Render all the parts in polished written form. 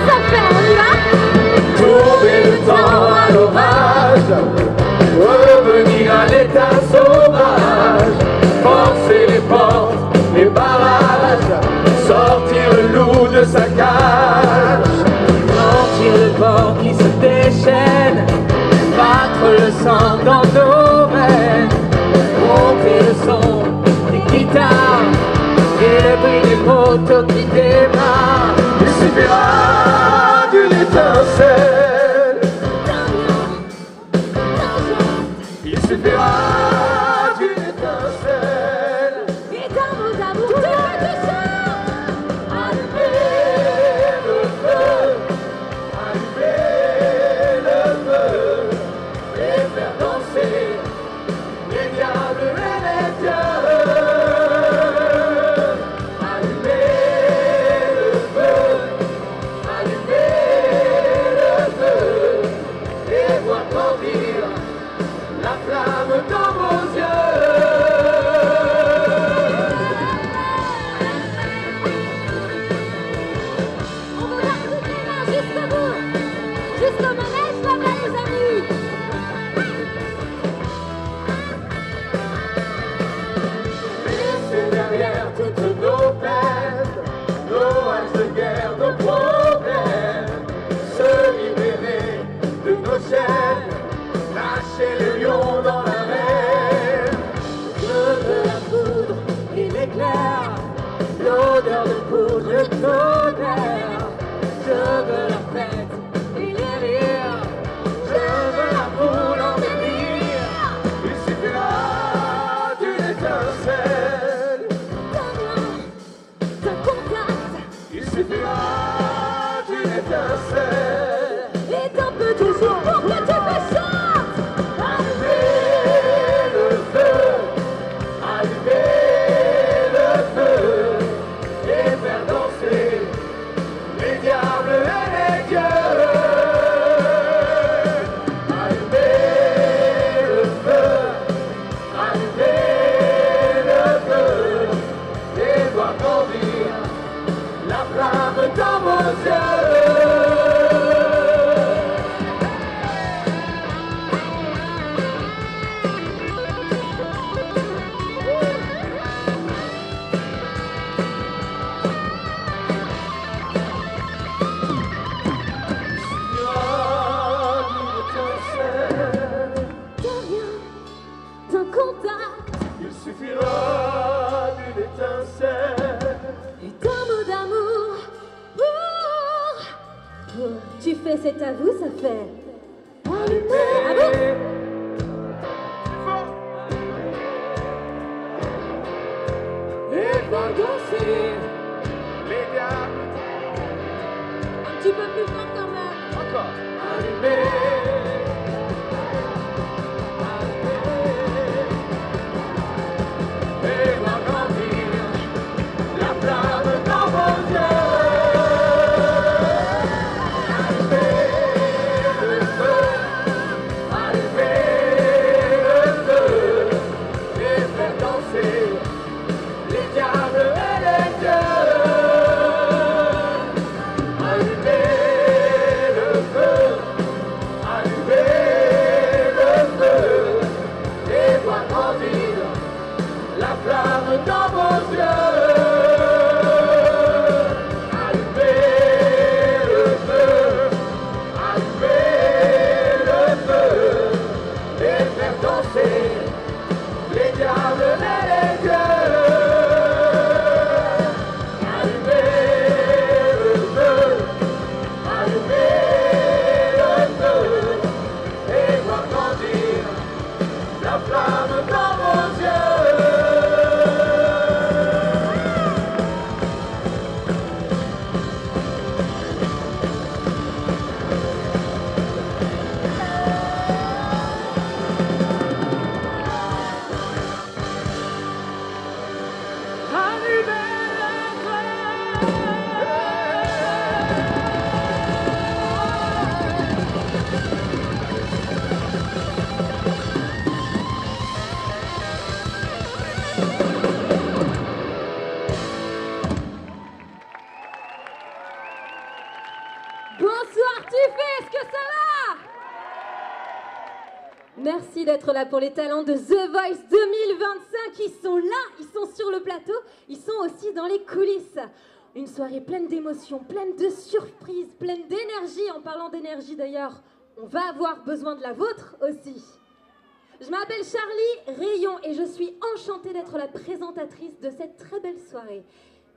ça fait, on y va. Tourner le temps à l'orage, revenir à l'état sauvage, forcer les portes, les barrages, sortir le loup de sa cage, sentir le vent qui se déchaîne, battre le sang dans nos veines, monter le son des guitares et le bruit des motos qui démarrent. Il suffira d'une étincelle, il suffira d'une étincelle, Et d'un mot d'amour, tu fais du chant. allumer le feu, allumer le feu, et faire danser les diables et les dieux. Allumer le feu, allumer le feu, et voir grandir la flamme dans vos yeux. On va voir toutes les mains jusqu'au bout. Jusqu'au manège, là-bas, les amis. Laissez derrière toutes nos peines, nos haches de guerre, nos problèmes, se libérer de nos chaînes, lâcher le lion dans l'arène. Je veux la poudre et l'éclair, l'odeur de poudre, le tonnerre. Je veux la fête et les rires, je veux la foule en délire. Il suffira d'une étincelle, D'un contact il suffira d'une étincelle. et d'un peu de jour pour que tu me chantes. Allumez le feu, allumez le feu, et faire danser les diables et les dieux. Allumez le feu, allumez le feu, et voir grandir la flamme dans vos yeux. De rien, d'un contact Il suffira d'une étincelle. et d'un mot d'amour. Tu fais, c'est à vous, ça fait. Ah bon? Et va danser les diables. Un petit peu plus fort quand même. Encore. Allumez. Et va grandir la flamme dans vos yeux. Allumez le feu, allumez le feu, et faire danser les diables et les dieux. Allumez le feu, Merci d'être là pour les talents de The Voice 2025. Ils sont là, ils sont sur le plateau, ils sont aussi dans les coulisses. Une soirée pleine d'émotions, pleine de surprises, pleine d'énergie. En parlant d'énergie d'ailleurs, on va avoir besoin de la vôtre aussi. Je m'appelle Charlie Rayon et je suis enchantée d'être la présentatrice de cette très belle soirée.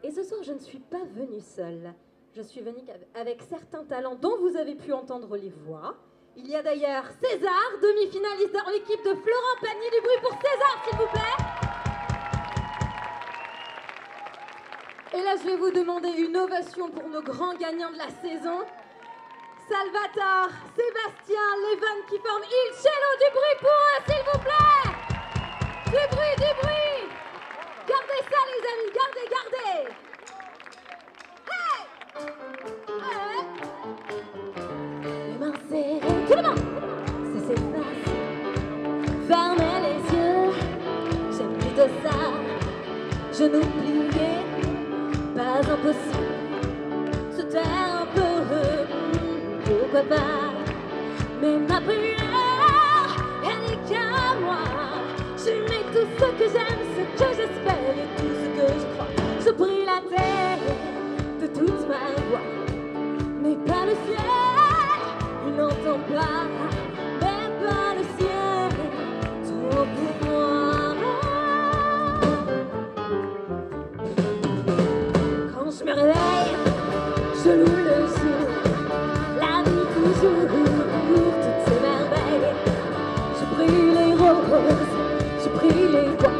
Et ce soir, je ne suis pas venue seule. Je suis venue avec certains talents dont vous avez pu entendre les voix. Il y a d'ailleurs César, demi-finaliste dans l'équipe de Florent Pagny. Du bruit pour César, s'il vous plaît. Et là, je vais vous demander une ovation pour nos grands gagnants de la saison. Salvatore, Sébastien, Levan qui forment Il Cello. Du bruit pour eux, s'il vous plaît. Du bruit, du bruit. Gardez ça, les amis, gardez, gardez. Hey, hey. Les mains serrées, tout le monde. C'est facile. Fermez les yeux, j'aime plutôt ça. Je n'oubliais pas impossible. Se taire un peu, pourquoi pas. Mais ma prière, elle n'est qu'à moi. Je mets tout ce que j'aime, ce que j'espère et tout ce que je crois. Je prie la terre de toute ma voix, mais pas le ciel, il n'entend pas, mais pas le ciel, tout pour moi. Quand je me réveille, je loue le jour, la nuit toujours, toutes ces merveilles. Je prie les roses, je prie les bois,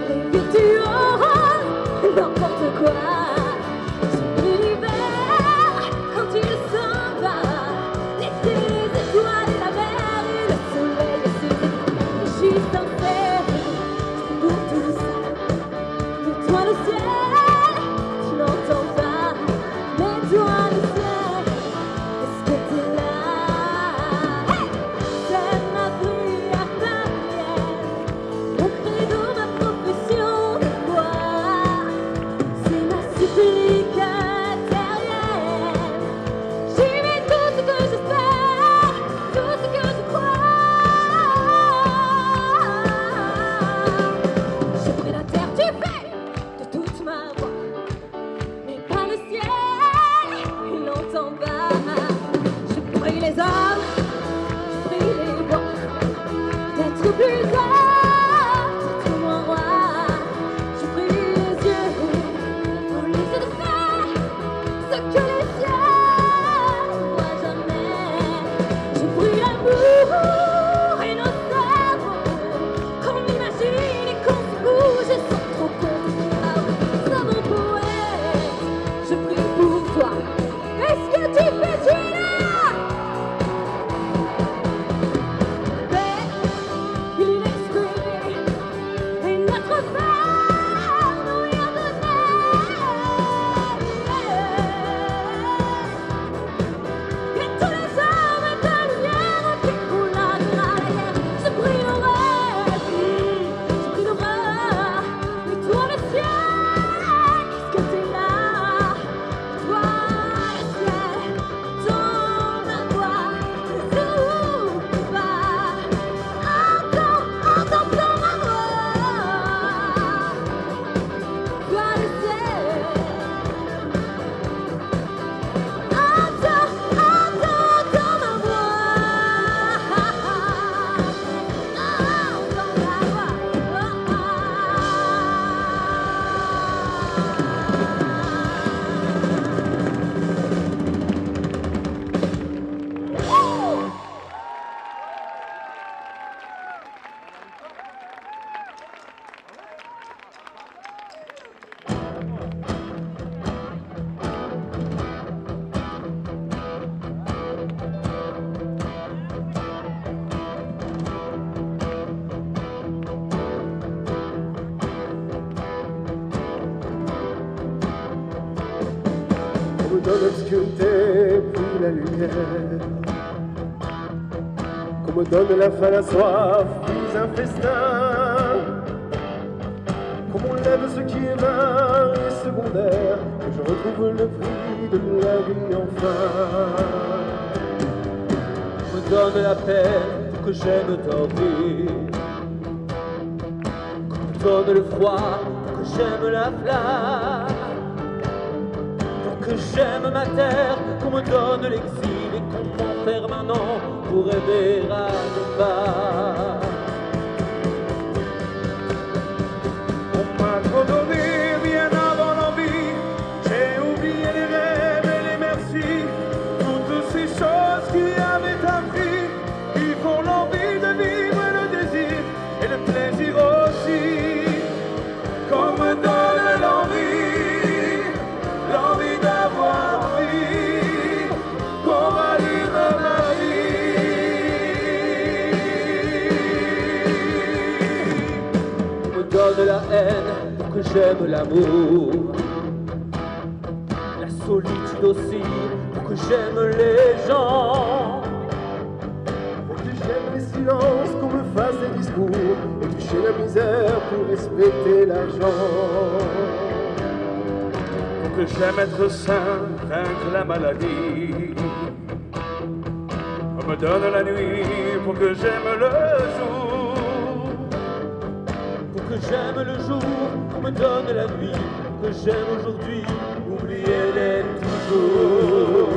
les virtuoses, n'importe quoi. Dans l'obscurité, puis la lumière. Qu'on me donne la faim, la soif, puis un festin. Qu'on m'enlève ce qui est vain et secondaire. Que je retrouve le prix de la vie enfin. Qu'on me donne la paix, que que j'aime t'offrir. Qu'on me donne le froid, pour que j'aime la flamme. Pour que j'aime ma terre, qu'on me donne l'exil et qu'on m'enferme un an pour rêver à ne pas. On m'a trop donné bien avant l'envie, j'ai oublié les rêves et les merci, toutes ces choses qui avaient un prix, qui font l'envie de vivre le désir et le plaisir aussi, qu'on me donne l'envie, l'envie d'avoir envie, qu'on rallume ma vie. On me donne la haine pour que j'aime l'amour, la solitude aussi pour que j'aime les gens, pour que j'aime les silences, qu'on me fasse des discours et toucher la misère pour respecter l'argent. Pour que j'aime être sain, vaincre la maladie. On me donne la nuit pour que j'aime le jour. Pour que j'aime le jour, on me donne la nuit. Pour que j'aime aujourd'hui, oubliez-les toujours.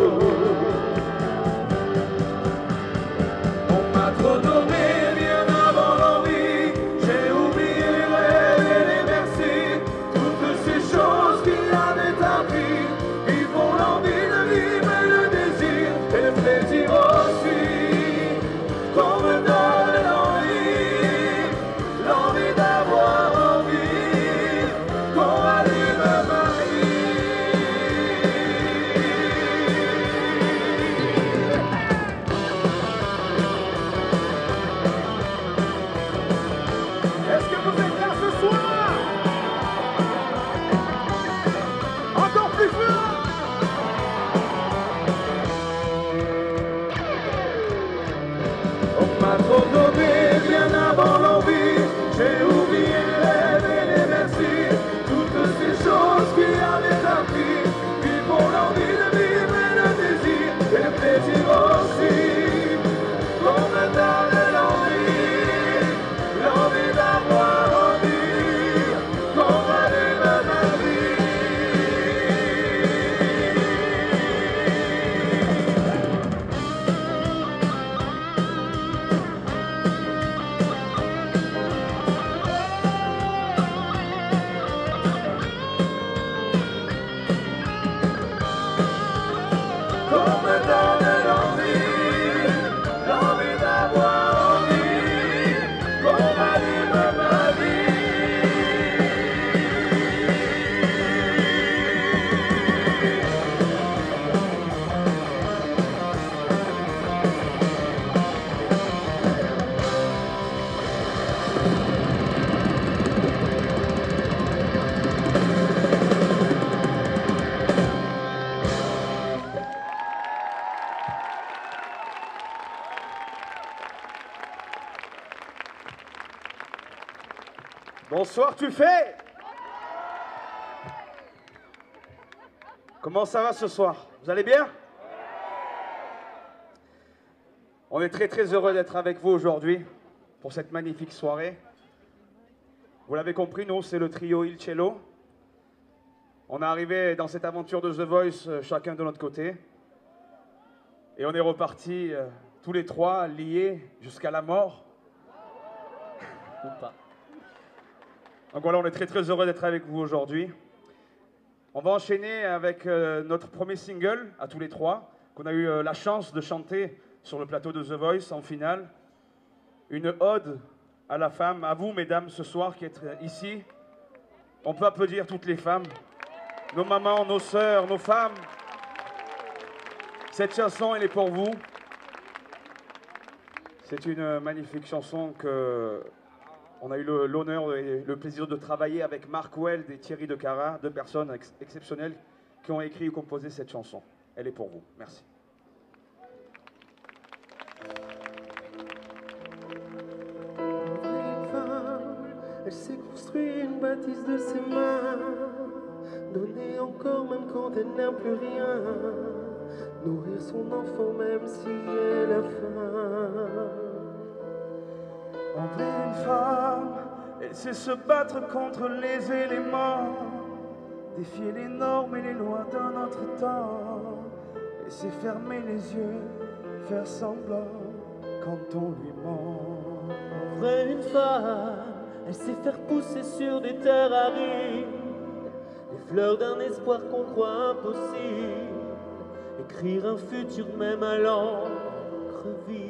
On m'a trop donné bien avant l'envie, j'ai oublié les rêves et les merci, toutes ces choses qui avaient un prix, qui font l'envie de vivre et le désir et le plaisir aussi, qu'on me donne l'envie, l'envie d'avoir envie, qu'on rallume ma vie. Est-ce que vous êtes là ce soir? Encore plus fort! On m'a trop donné bien avant l'envie, j'ai oublié les rêves et les merci, toutes ces choses qui avaient un prix, qui font l'envie de vivre et le désir et le plaisir aussi, qu'on me donne l'envie, l'envie d'avoir envie, qu'on rallume ma vie. Qu'on me donne l'envie, l'envie d'avoir envie, qu'on rallume ma vie. Bonsoir, tu fais? Comment ça va ce soir? Vous allez bien? On est très très heureux d'être avec vous aujourd'hui pour cette magnifique soirée. Vous l'avez compris, nous c'est le trio Il Cello. On est arrivé dans cette aventure de The Voice chacun de notre côté. Et on est repartis tous les trois liés jusqu'à la mort. Ou pas. Donc voilà, on est très très heureux d'être avec vous aujourd'hui. On va enchaîner avec notre premier single, à tous les trois, qu'on a eu la chance de chanter sur le plateau de The Voice en finale. Une ode à la femme, à vous mesdames ce soir qui êtes ici. On peut applaudir toutes les femmes, nos mamans, nos sœurs, nos femmes. Cette chanson, elle est pour vous. C'est une magnifique chanson que on a eu l'honneur et le plaisir de travailler avec Marc Weld et Thierry Decara, deux personnes exceptionnelles qui ont écrit et composé cette chanson. Elle est pour vous. Merci. Elle s'est construite une bâtisse de ses mains, donner encore même quand elle n'a plus rien, nourrir son enfant même si elle a faim. c'est se battre contre les éléments, défier les normes et les lois d'un autre temps, et c'est fermer les yeux, faire semblant quand on lui ment. Vrai, une femme, elle sait faire pousser sur des terres arides les fleurs d'un espoir qu'on croit impossible, écrire un futur même à l'encre vive.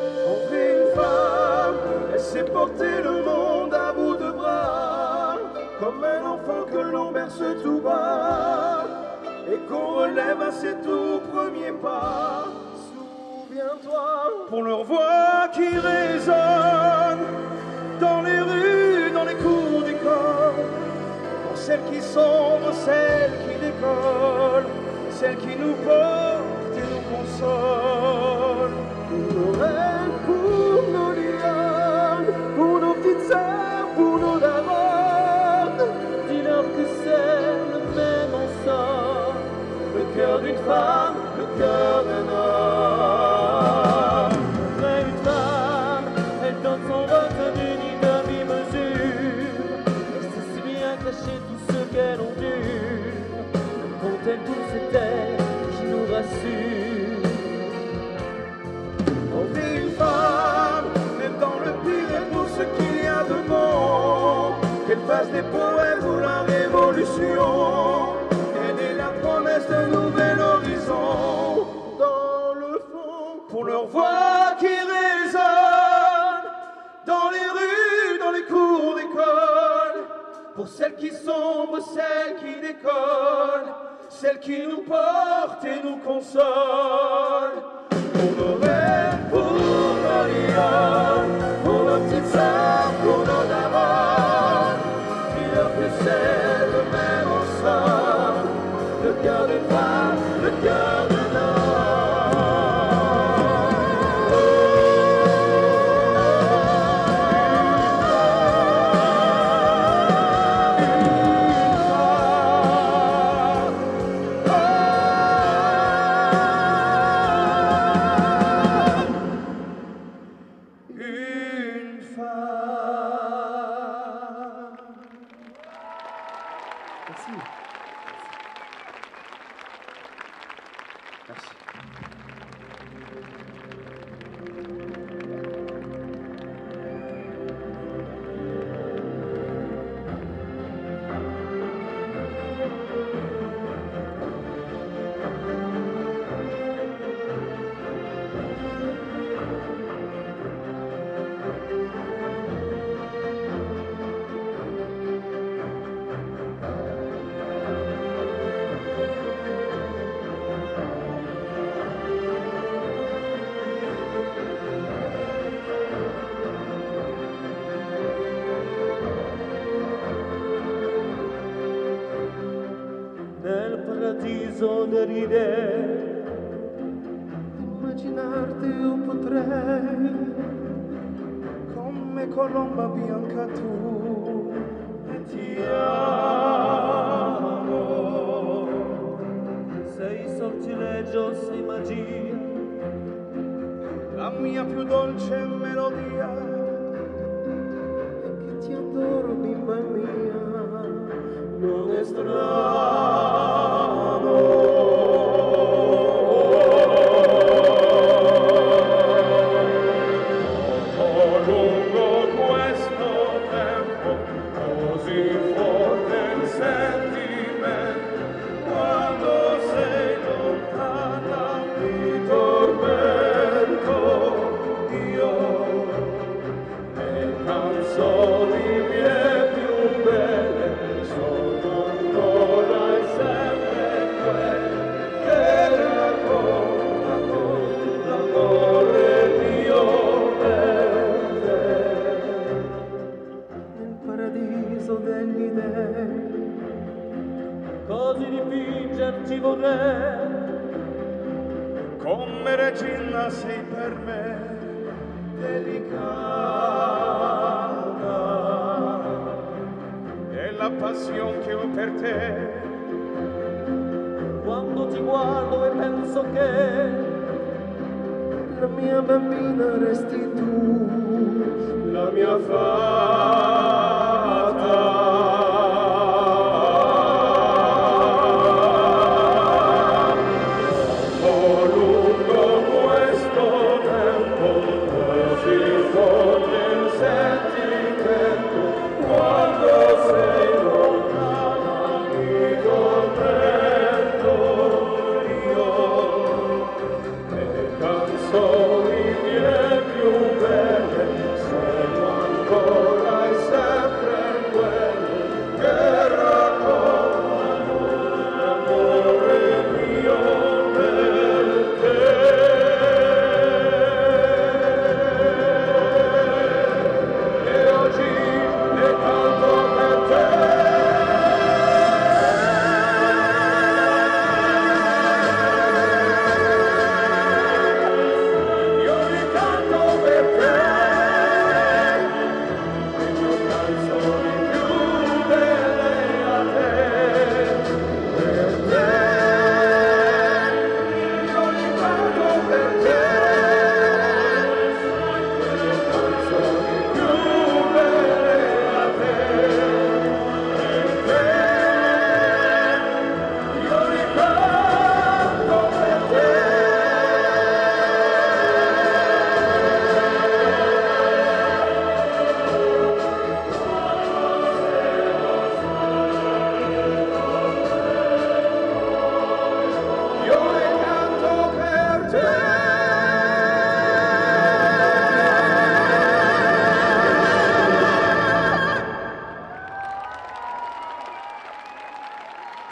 On fait une femme, elle sait porter le monde à bout de bras, comme un enfant que l'on berce tout bas et qu'on relève à ses tout premiers pas. Souviens-toi. Pour leur voix qui résonne dans les rues, dans les cours d'école, pour celles qui sombrent, celles qui décollent, celles qui nous portent et nous consolent. Pour nos reines, pour nos lionnes, pour nos petites sœurs, pour nos daronnes, dis-leur que c'est le même ensemble, le cœur d'une femme, le cœur d'un homme. Vrai, une femme, elle donne son retenu ni demi-mesure, elle sait si bien cacher tout ce qu'elle endure, quand elle douce c'est elle qui nous rassure. On vit une femme, même dans le pire et pour ce qu'il y a de bon, qu'elle fasse des poèmes ou la révolution, elle est la promesse d'un nouvel horizon. Dans le fond, Pour leur voix qui résonne dans les rues, dans les cours d'école, pour celles qui sombrent, celles qui décollent, celles qui nous portent et nous consolent. pour nos rêves, pour nos lions, pour nos petites sœurs, pour nos daronnes, dis-leur que c'est le même ensemble, le cœur d'une femme, le cœur d'un Une femme. Merci. Merci. Nel paradiso dell'idea, immaginarti io potrei, Come colomba bianca tu, e ti amo. sei sortileggio, sei magia, La mia più dolce melodia, e che ti adoro bimba mia, non è lungo questo tempo, così forte il sentimento, quando sei lontana mi tormento io, le canzoni mie più belle sono ancora e sempre quelle che raccontano l'amore mio per te. nel paradiso degli dei, così dipingerti vorrei, Come regina sei per me delicata, e la passione che ho per te, quando ti guardo e penso che la mia bambina resti tu, la mia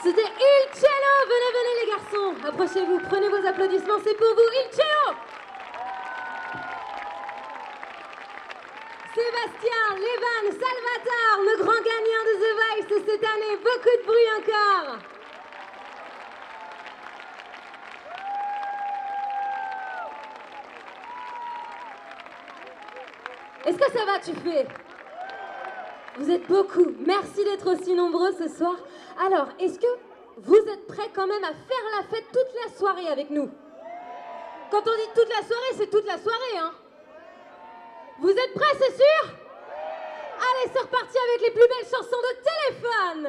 C'était Il Cielo. Venez, venez les garçons. Approchez-vous, prenez vos applaudissements, c'est pour vous, Il Cielo. Sébastien, Levan, Salvatore, le grand gagnant de The Voice cette année. Beaucoup de bruit encore. Est-ce que ça va, tu fais? Vous êtes beaucoup. Merci d'être aussi nombreux ce soir. Alors, est-ce que vous êtes prêts quand même à faire la fête toute la soirée avec nous? Quand on dit toute la soirée, c'est toute la soirée, hein? Vous êtes prêts, c'est sûr? Allez, c'est reparti avec les plus belles chansons de téléphone.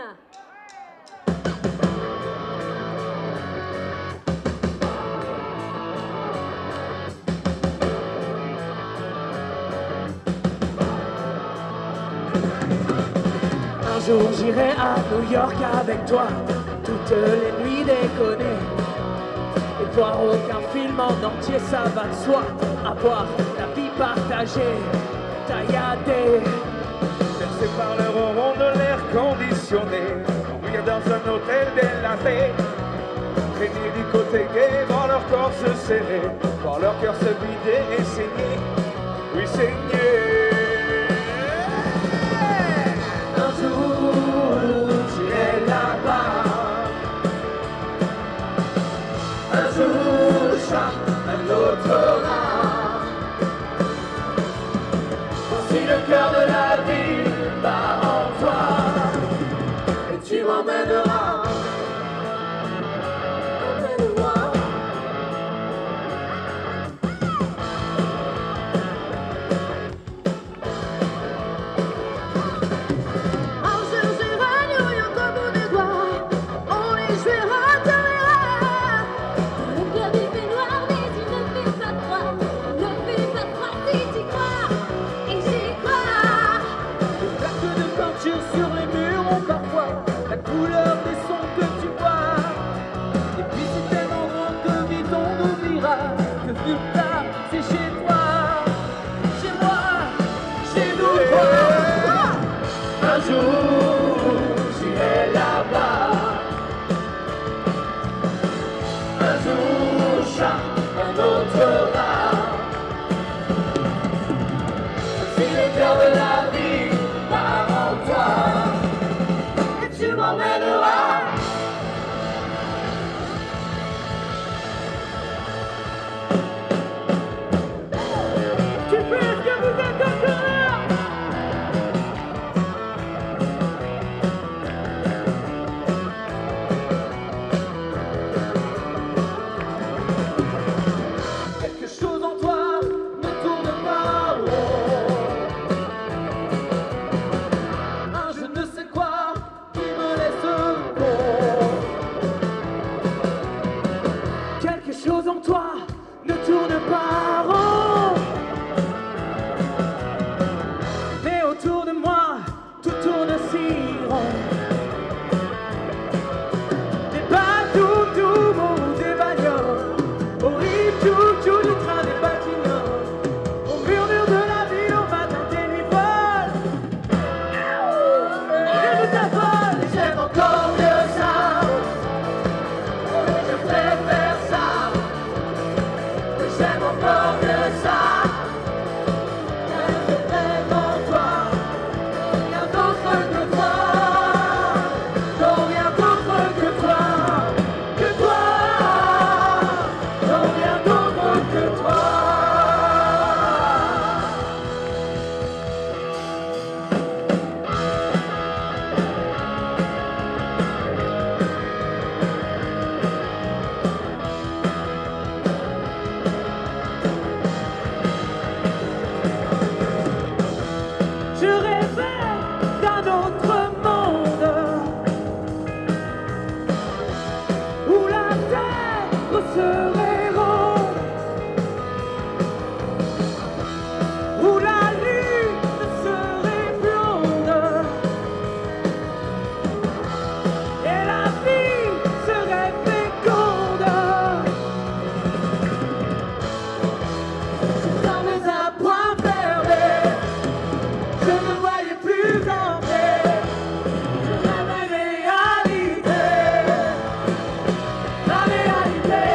Un jour j'irai à New York avec toi, toutes les nuits déconner, et voir aucun film en entier, ça va de soi, avoir la vie partagée, tailladée, bercé par le ronron de l'air conditionné, dormir dans un hôtel de la paix, traîner du côté gay, voir leur corps se serrer, voir leur cœur se vider et saigner, oui saigner. Un jour, j'irai là-bas. Un jour, le chat, un autre rat. Si le cœur de la ville bat en toi, et tu m'emmèneras. Emmène-moi. encore que ça. C'est vraiment toi, rien d'autre que toi, non rien d'autre que toi, non rien d'autre que toi. Je rêvais d'un autre monde où la terre serait ronde, où la lune serait blonde et la vie serait féconde. Dans mes à point fermé, je ne voyais plus en paix. Je rêvais réalité, la réalité.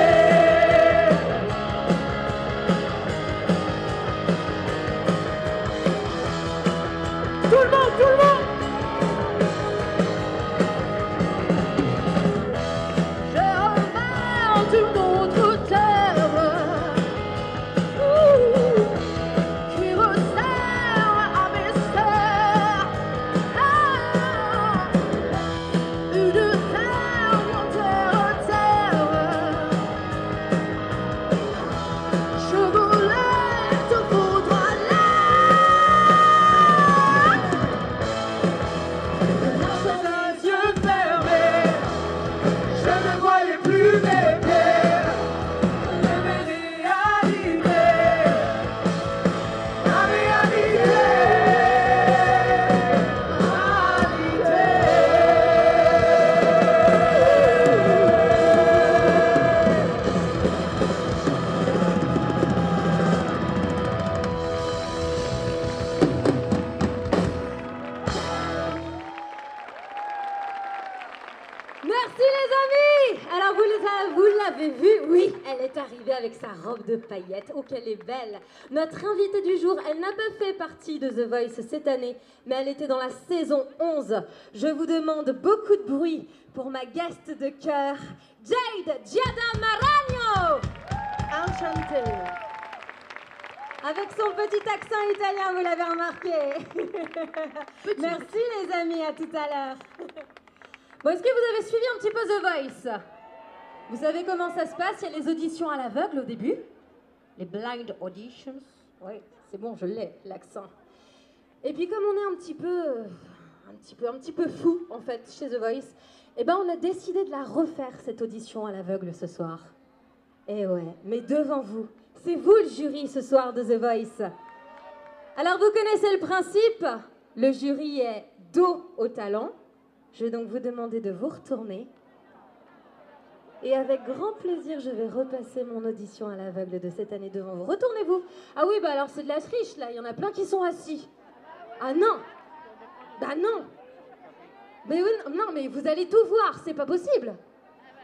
Tout le monde, tout le monde! Je reviens d'une autre terre qui resserre à mes serres. Une terre, terre. Je voulais te foutre à l'air. Les yeux fermés, je ne voyais plus mes pieds. Je rêvais réalité, la réalité. Merci les amis. Alors vous l'avez vu, oui, elle est arrivée avec sa robe de paillettes. Oh qu'elle est belle. Notre invitée du jour, elle n'a pas fait partie de The Voice cette année, mais elle était dans la saison 11. Je vous demande beaucoup de bruit pour ma guest de cœur, Jade Giada Maragno. Enchantée. Avec son petit accent italien, vous l'avez remarqué. Merci les amis, à tout à l'heure. Bon, est-ce que vous avez suivi un petit peu The Voice? Vous savez comment ça se passe? Il y a les auditions à l'aveugle au début. Les blind auditions. Oui, c'est bon, je l'ai, l'accent. Et puis comme on est un petit peu fou, en fait, chez The Voice, eh ben on a décidé de la refaire, cette audition à l'aveugle, ce soir. Eh ouais, mais devant vous. C'est vous le jury, ce soir, de The Voice. Alors, vous connaissez le principe. Le jury est dos au talent. Je vais donc vous demander de vous retourner. Et avec grand plaisir, je vais repasser mon audition à l'aveugle de cette année devant vous. Retournez-vous. Ah oui, bah alors c'est de la triche, là. Il y en a plein qui sont assis. Ah non. Bah non. Mais oui, non, mais vous allez tout voir, c'est pas possible.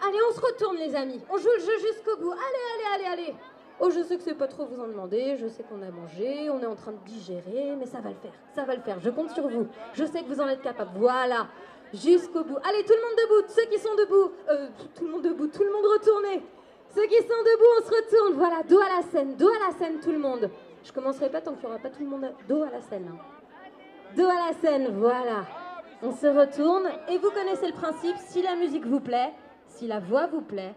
Allez, on se retourne, les amis. On joue le jeu jusqu'au bout. Allez. Oh, je sais que c'est pas trop vous en demander, je sais qu'on a mangé, on est en train de digérer, mais ça va le faire, je compte sur vous. Je sais que vous en êtes capable, voilà, jusqu'au bout. Allez, tout le monde debout, ceux qui sont debout, tout le monde retourné. Ceux qui sont debout, on se retourne, voilà, dos à la scène, tout le monde. Je commencerai pas tant qu'il n'y aura pas tout le monde dos à la scène. Hein. Dos à la scène, voilà. On se retourne, et vous connaissez le principe, si la musique vous plaît, si la voix vous plaît,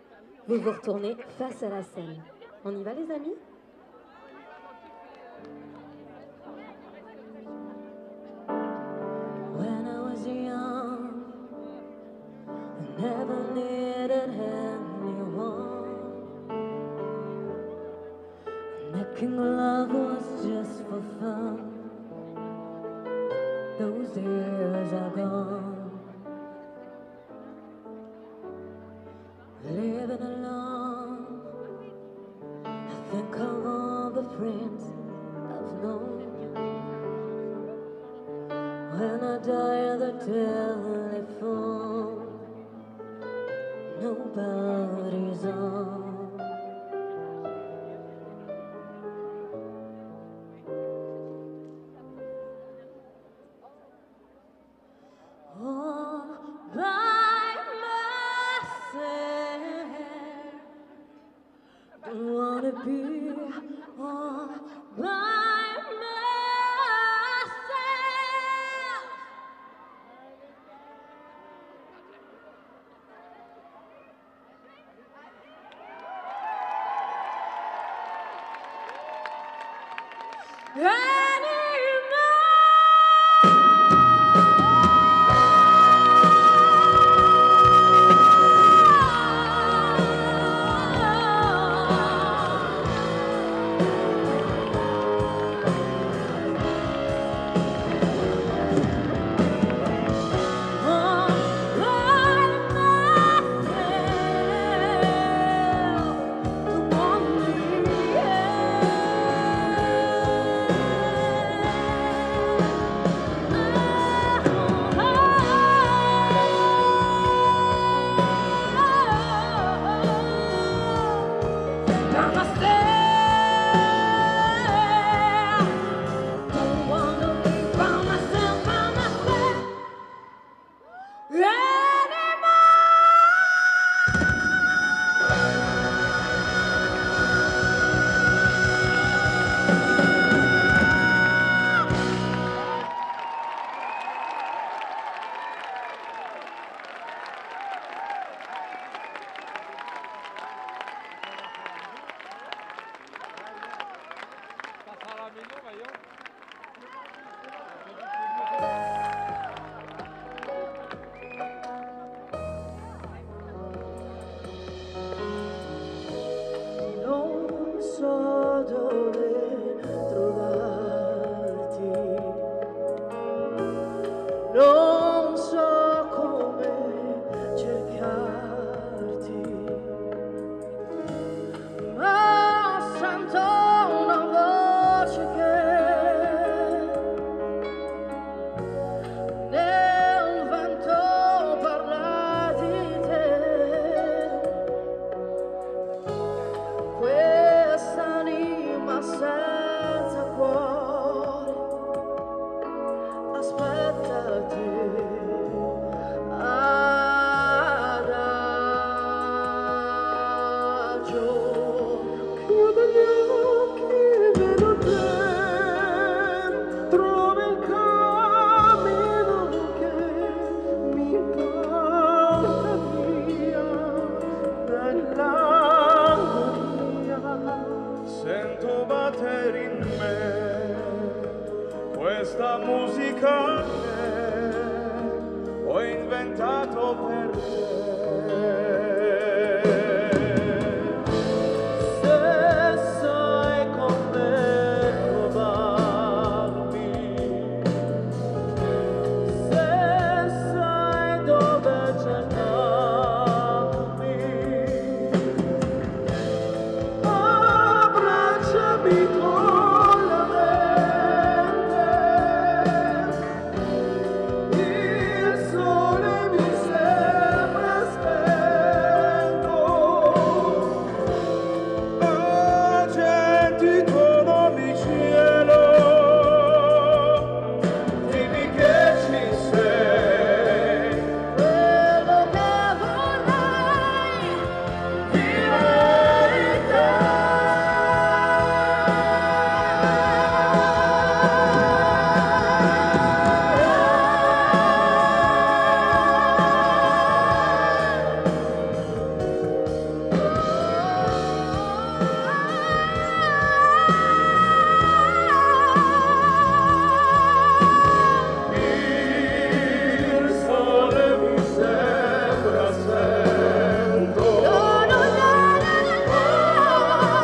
vous vous retournez face à la scène. On y va, les amis? When I was young, I never needed anyone. Making love was just for fun. Those years are gone. Living alone, I think of all the friends I've known. When I dial the telephone, nobody's on. Non so dove trovarti, non so come cercarti, ma sento una voce che nel vento parla di te. Quest'anima senza cuore aspetta te adagio. Chiudo gli occhi, vedo te, trovo il cammino che mi porta via dall'agonia. Sento battere in me questa musica che ho inventato per te. Se sai come trovarmi, se sai dove cercarmi, abbracciami con la mente, il sole mi sembra spento, Accenti tuo nome cielo, dimmi che ci sei, Quello che vorrei verità. Il sole mi sembra spento,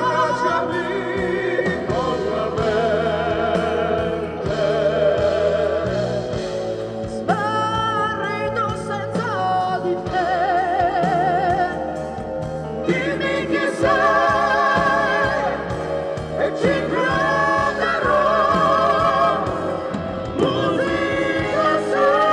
abbracciami con la mente, sbarrido senza di te. dimmi chi sei e ci crederò, musica sei.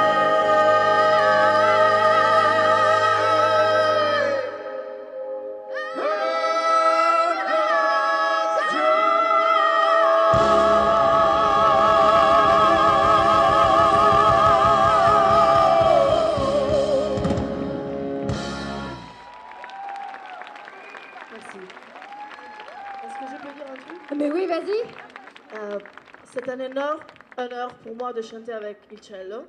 Merci. Est-ce que je peux dire un truc? Mais oui, vas-y. C'est un honneur pour moi de chanter avec Il Cello.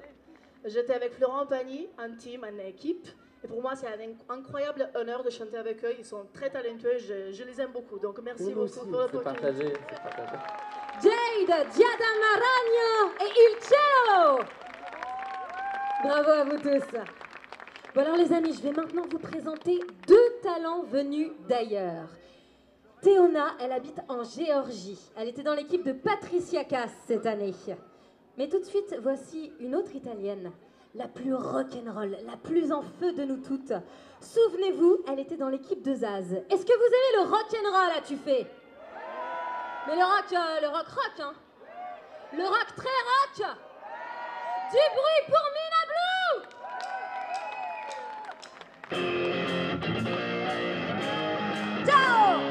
J'étais avec Florent Pagny, un team, une équipe. Et pour moi, c'est un incroyable honneur de chanter avec eux. Ils sont très talentueux, je les aime beaucoup. Donc merci beaucoup pour C'est l'opportunité. partagé, c'est partagé. Jay Jade, Giada Maragno et Il Cielo. Bravo à vous tous. Bon alors les amis, je vais maintenant vous présenter deux talents venus d'ailleurs. Théona, elle habite en Géorgie. Elle était dans l'équipe de Patricia Cass cette année. Mais tout de suite, voici une autre italienne, la plus rock'n'roll, la plus en feu de nous toutes. Souvenez-vous, elle était dans l'équipe de Zaz. Est-ce que vous aimez le rock'n'roll à Tuffet? Mais le rock, hein. Le rock très rock. Du bruit pour Mina Blue. Ciao.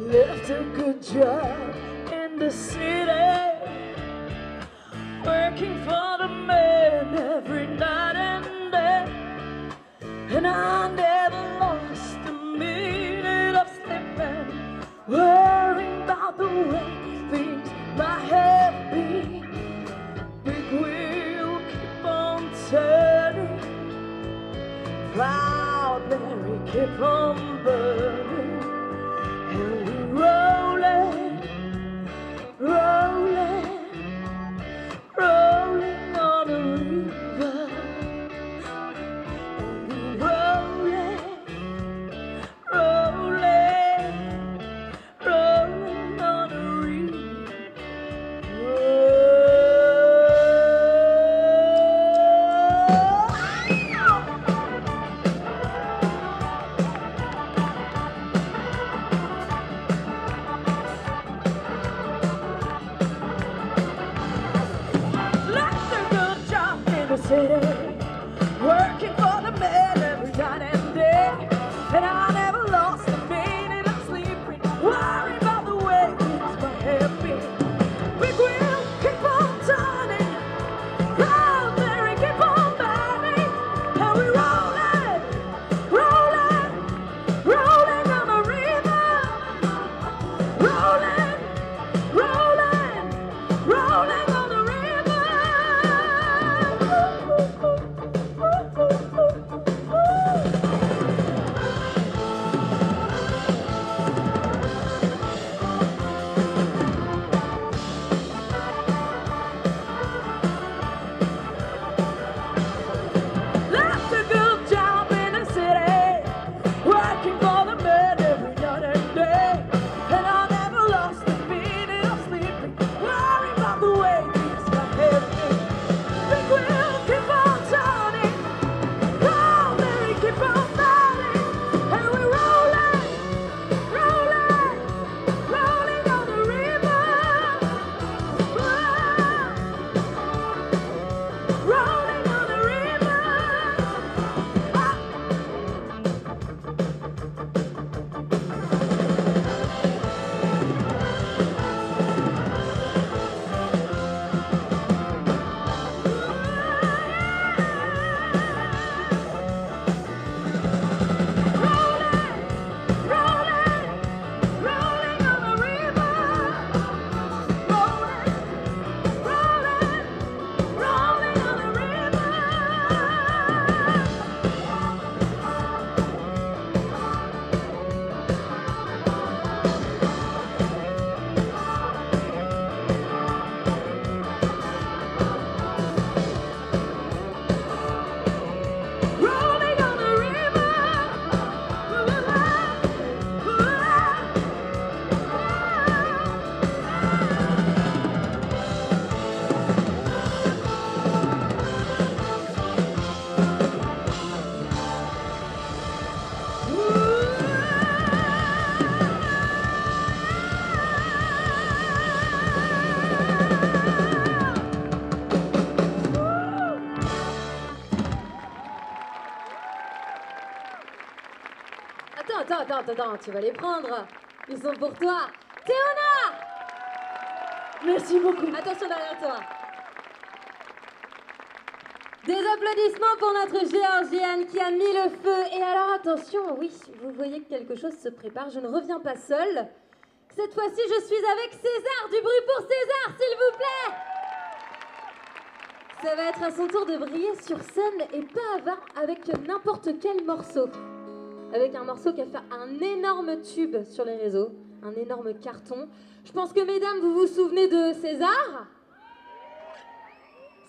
left a good job in the city, working for the man every night and day, and I never lost a minute of sleeping, worrying about the way things might have been. Big wheel keep on turning, proud Mary keep on burning, and we rolling, rolling, rolling on the river, and we rolling, rolling, rolling on the river. City, working for the man every night and day, and I never lost a minute of sleeping, worrying about the way things might have been. Big wheel keep on turning, proud Mary keep on burning, and we rolling, rolling, rolling on the river, rolling, rolling, rolling on the river. Left a good job in the city, working for the man every night and day, and I never lost a minute of sleeping, worrying about the way things might have been. Big wheel keep on turning, proud Mary keep on burning, and we're rolling, rolling, rolling on the river, rolling on the river. Attends, tu vas les prendre. Ils sont pour toi. Théona! Merci beaucoup. Attention derrière toi. Des applaudissements pour notre Géorgienne qui a mis le feu. Et alors attention, oui, vous voyez que quelque chose se prépare. Je ne reviens pas seule. Cette fois-ci, je suis avec César. Du bruit pour César, s'il vous plaît. Ça va être à son tour de briller sur scène et pas avec n'importe quel morceau. Avec un morceau qui a fait un énorme tube sur les réseaux, un énorme carton. Je pense que, mesdames, vous vous souvenez de César?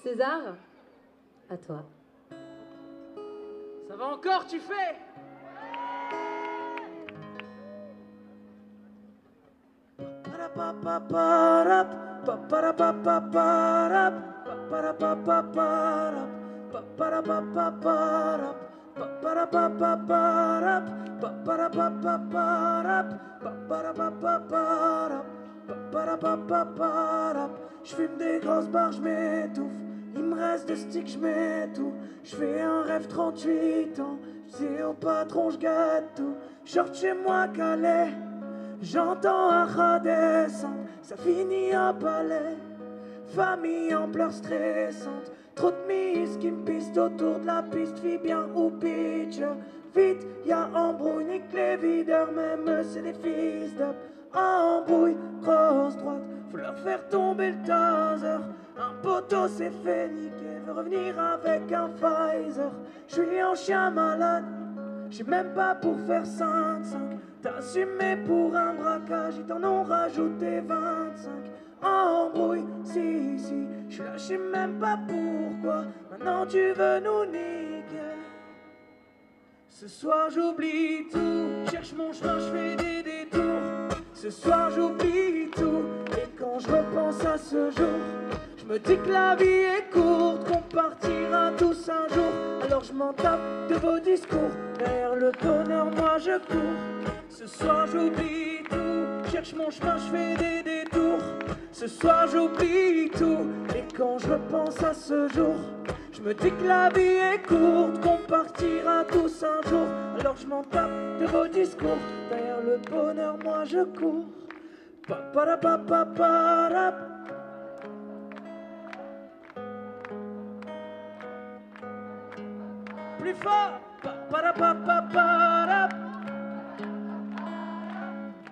César, à toi. Ça va encore, tu fais? Je fume des grosses barres, je m'étouffe. Il me reste des sticks, je mets tout. Je fais un rêve 38 ans. Je dis au patron, je gâte tout. Je sors de chez moi, Calais. J'entends un rat descendre, ça finit à palais. Famille en pleurs stressantes, trop de mises qui me pistent autour de la piste. Fille bien ou bitch, vite y'a embrouille, nique les videurs, même c'est des fils d'up. Embrouille, crosse droite, faut leur faire tomber le taser. Un poteau s'est fait niquer, veut revenir avec un Pfizer. J'suis en chien malade, j'sais même pas pour faire 5-5. T'as assumé pour un braquage, ils t'en ont rajouté 25. Embrouille, si, j'suis là, j'sais même pas pourquoi. Maintenant tu veux nous niquer. Ce soir j'oublie tout, cherche mon chemin, j'fais des détours. Ce soir j'oublie tout, et quand je repense à ce jour, je me dis que la vie est courte, qu'on partira tous un jour. Alors je m'en tape de vos discours, vers le bonheur moi je cours. Ce soir j'oublie tout, cherche mon chemin, je fais des détours. Ce soir j'oublie tout, et quand je repense à ce jour, je me dis que la vie est courte, qu'on partira tous un jour. Alors je m'en tape de vos discours, derrière le bonheur moi je cours. Pa-pa-ra-pa-pa-pa-ra. Plus fort. Pa-pa-ra-pa-pa-pa-ra.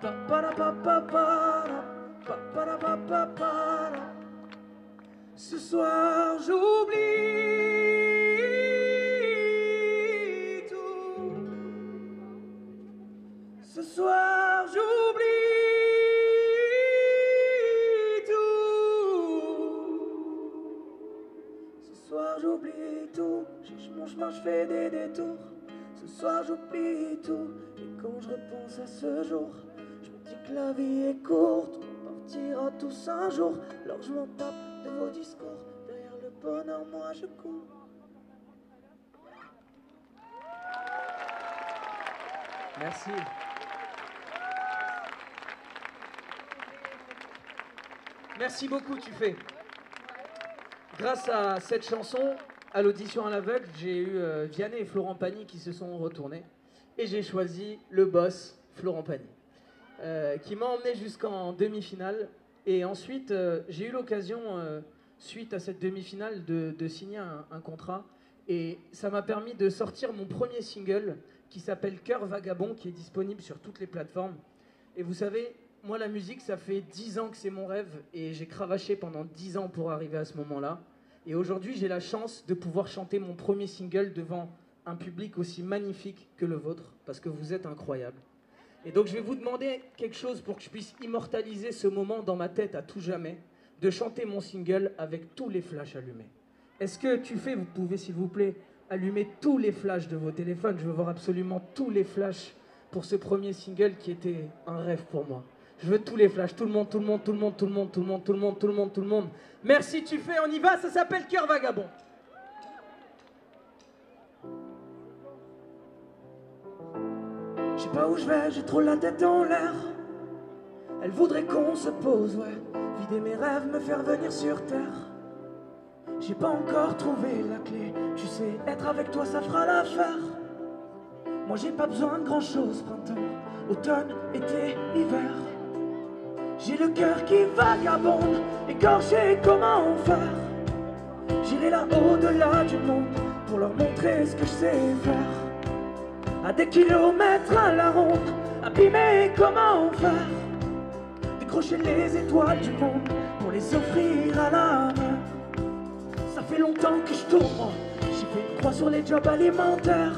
Pa-pa-ra-pa-pa-pa-ra. Pa-pa-ra-pa-pa-pa-ra. Ce soir j'oublie tout. Ce soir j'oublie tout. Ce soir j'oublie tout. Cherche mon chemin, je fais des détours. Ce soir j'oublie tout. Et quand je repense à ce jour, je me dis que la vie est courte, on partira tous un jour. Alors je m'en tape de vos discours, derrière le bonheur moi je cours. Merci. Merci beaucoup, tu fais. Grâce à cette chanson, à l'audition à l'aveugle, j'ai eu Vianney et Florent Pagny qui se sont retournés. Et j'ai choisi le boss, Florent Pagny, qui m'a emmené jusqu'en demi-finale. Et ensuite, j'ai eu l'occasion, suite à cette demi-finale, de signer un contrat. Et ça m'a permis de sortir mon premier single qui s'appelle Cœur Vagabond, qui est disponible sur toutes les plateformes. Et vous savez, moi la musique, ça fait 10 ans que c'est mon rêve. Et j'ai cravaché pendant 10 ans pour arriver à ce moment-là. Et aujourd'hui, j'ai la chance de pouvoir chanter mon premier single devant un public aussi magnifique que le vôtre, parce que vous êtes incroyables. Et donc je vais vous demander quelque chose pour que je puisse immortaliser ce moment dans ma tête à tout jamais, de chanter mon single avec tous les flashs allumés. Est-ce que vous pouvez s'il vous plaît allumer tous les flashs de vos téléphones? Je veux voir absolument tous les flashs pour ce premier single qui était un rêve pour moi. Je veux tous les flashs, tout le monde, tout le monde, tout le monde, tout le monde, tout le monde, tout le monde, tout le monde, tout le monde. Merci, on y va, ça s'appelle Cœur Vagabond. Je sais pas où je vais, j'ai trop la tête en l'air. Elle voudrait qu'on se pose, ouais. Vider mes rêves, me faire venir sur terre. J'ai pas encore trouvé la clé. Tu sais, être avec toi, ça fera l'affaire. Moi j'ai pas besoin de grand chose, printemps, automne, été, hiver. J'ai le cœur qui vagabonde, écorché, comment faire? J'irai là au-delà du monde pour leur montrer ce que je sais faire. À des kilomètres à la ronde, abîmer, comment faire? Décrocher les étoiles du monde pour les offrir à la main. Ça fait longtemps que je tourne, j'ai fait une croix sur les jobs alimentaires.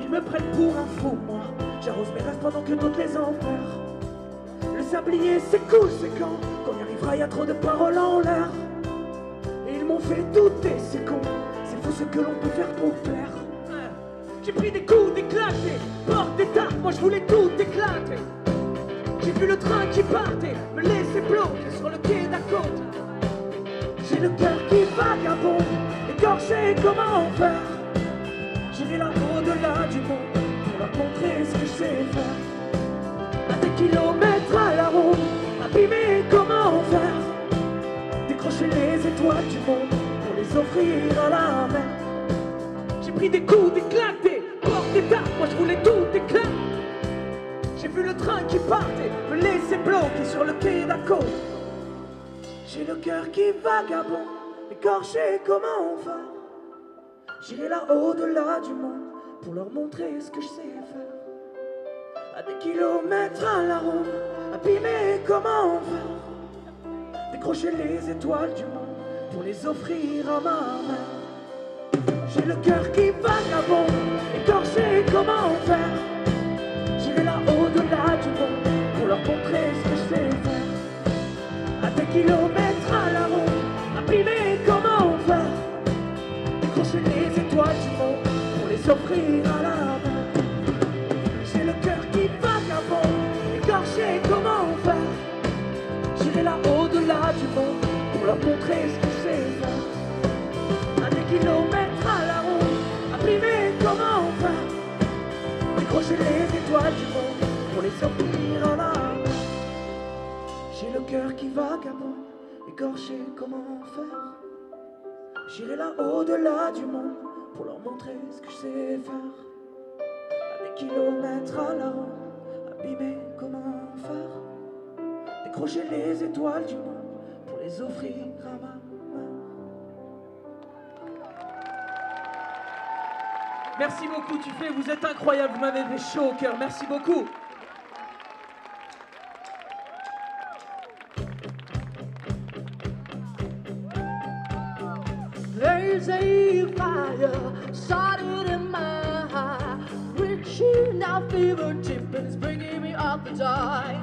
Ils me prennent pour un fou, moi. J'arrose mes rêves pendant que d'autres les enterrent. Le sablier, c'est cool, c'est quand y arrivera, y a trop de paroles en l'air. Et ils m'ont fait douter, c'est con. C'est fou ce que l'on peut faire pour plaire. J'ai pris des coups d'éclater, porte des tartes, moi je voulais tout éclater. J'ai vu le train qui partait, me laisser bloquer sur le quai d'à côté. J'ai le cœur qui vagabonde, écorché, comment faire? J'irai là au-delà du monde pour leur montrer ce que je sais faire. À des kilomètres à la ronde, abîmer, comment faire? Décrocher les étoiles du monde pour les offrir à la mer. J'ai pris des coups d'éclater, porte des tartes, moi je voulais tout éclater. J'ai vu le train qui partez me laisser bloqué sur le quai d'à côte. J'ai le cœur qui vagabond, écorché comme un enfant. J'irai là au-delà du monde pour leur montrer ce que je sais faire. À des kilomètres à la ronde, abîmé comme un enfer. Décrocher les étoiles du monde pour les offrir à ma mère. J'ai le cœur qui vagabond, écorché comme un enfer. J'irai là au-delà du monde pour leur montrer ce que je sais faire. À des kilomètres à la ronde, abîmé comme un enfer. Décrocher les étoiles du monde pour les offrir à la main. J'ai le cœur qui vagabond, écorché comme un enfer. J'irai là au-delà du monde pour leur montrer ce que je sais faire. À des kilomètres à la ronde, abîmé comme un enfer. Décrocher les étoiles du monde pour les offrir à la main. J'ai le cœur qui vagabond, écorché comme un enfer. J'irai là au-delà du monde pour leur montrer ce que je sais faire. À des kilomètres à la ronde, abîmé comme un enfer. Décrocher les étoiles du monde pour les offrir à ma main. Merci beaucoup, tu fais, vous êtes incroyable, vous m'avez fait chaud au cœur, merci beaucoup. There's a fire started in my heart, reaching out fingertip and it's bringing me up the tide.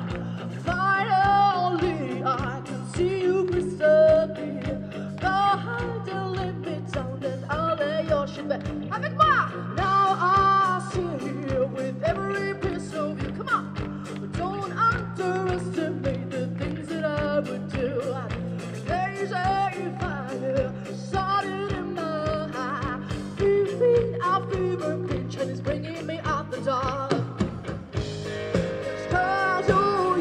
Finally, I can see you crystal clear. Behind the limit down, then I'll lay your shit back. Avec moi! Now I see you with every piece of you. Come on! Don't underestimate the things that I would do. There's a fire started in my heart, feeling our fever pitch and it's bringing me out the dark. Cause your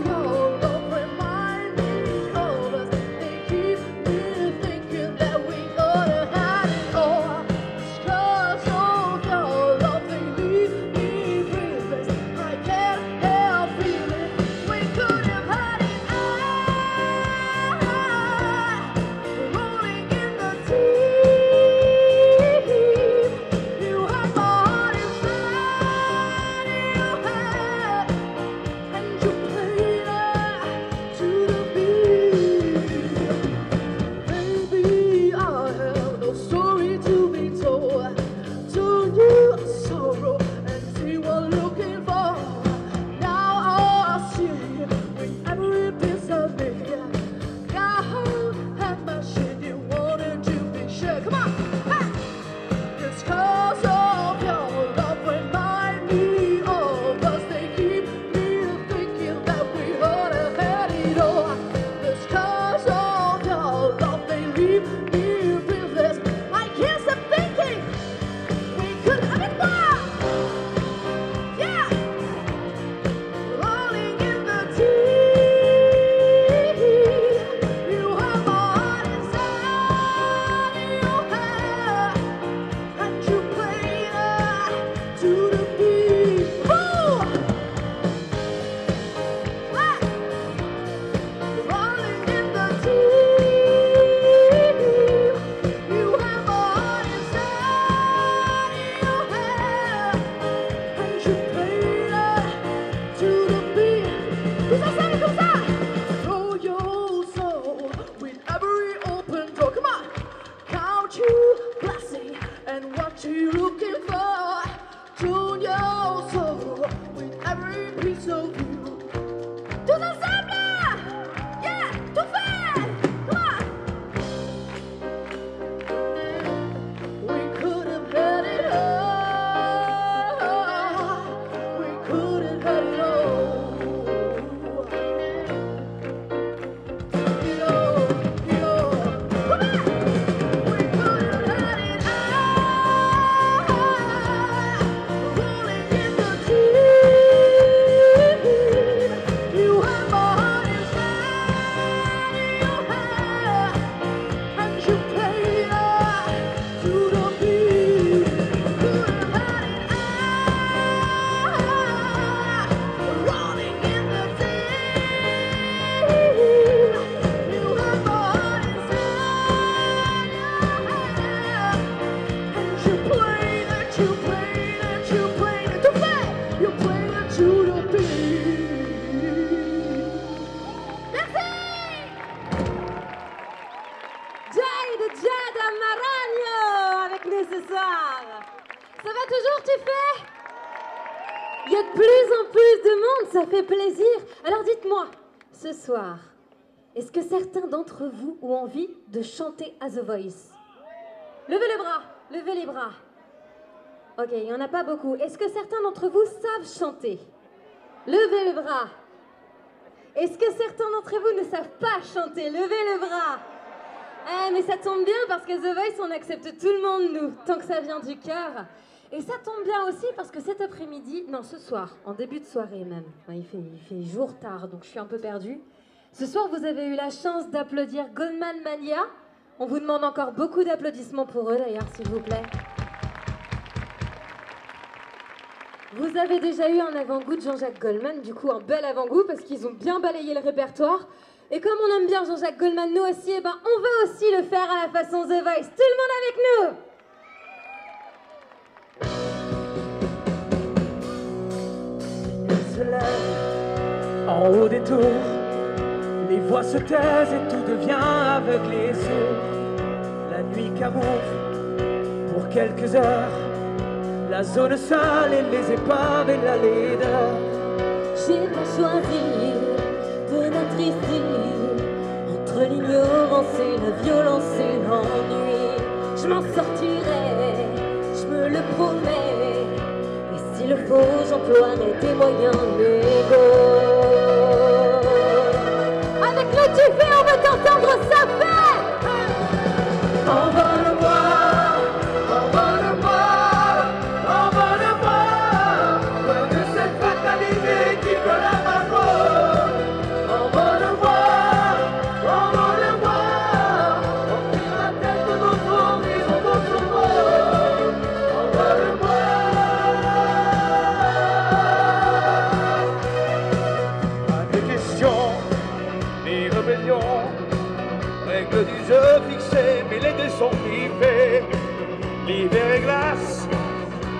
love remind me of us. They keep bonsoir. Ça va toujours, tu fais? Il y a de plus en plus de monde, ça fait plaisir. Alors dites-moi, ce soir, est-ce que certains d'entre vous ont envie de chanter à The Voice? Levez les bras, levez les bras. Ok, il n'y en a pas beaucoup. Est-ce que certains d'entre vous savent chanter? Levez le bras. Est-ce que certains d'entre vous ne savent pas chanter? Levez le bras. Mais ça tombe bien parce que The Voice, on accepte tout le monde, nous, tant que ça vient du cœur. Et ça tombe bien aussi parce que cet après-midi, non, ce soir, en début de soirée même, il fait jour tard, donc je suis un peu perdue. Ce soir, vous avez eu la chance d'applaudir Goldman Mania. On vous demande encore beaucoup d'applaudissements pour eux, d'ailleurs, s'il vous plaît. Vous avez déjà eu un avant-goût de Jean-Jacques Goldman, du coup un bel avant-goût parce qu'ils ont bien balayé le répertoire. Et comme on aime bien Jean-Jacques Goldman, nous aussi, eh ben, on veut aussi le faire à la façon The Voice. Tout le monde avec nous! Il se lève en haut des tours, les voix se taisent et tout devient aveugle et sourd. La nuit camoufle pour quelques heures la zone sale et les épaves et la laideur. J'ai pas choisi de naître ici, entre l'ignorance et la violence et l'ennui. Je m'en sortirai, je me le promets. Et s'il le faut, j'emploierai des moyens légaux. Avec le tuffet, on veut t'entendre, ça fait. On va le voir, on va le voir, on va le voir. Loin de cette fatalité qui colle à ma peau. On va le voir, on va le voir. On tire la tête de notre horizon, notre mort. On va le voir. Pas de questions, ni rébellion. Règles du jeu fixées, mais les dés sont flippés. L'hiver est glace,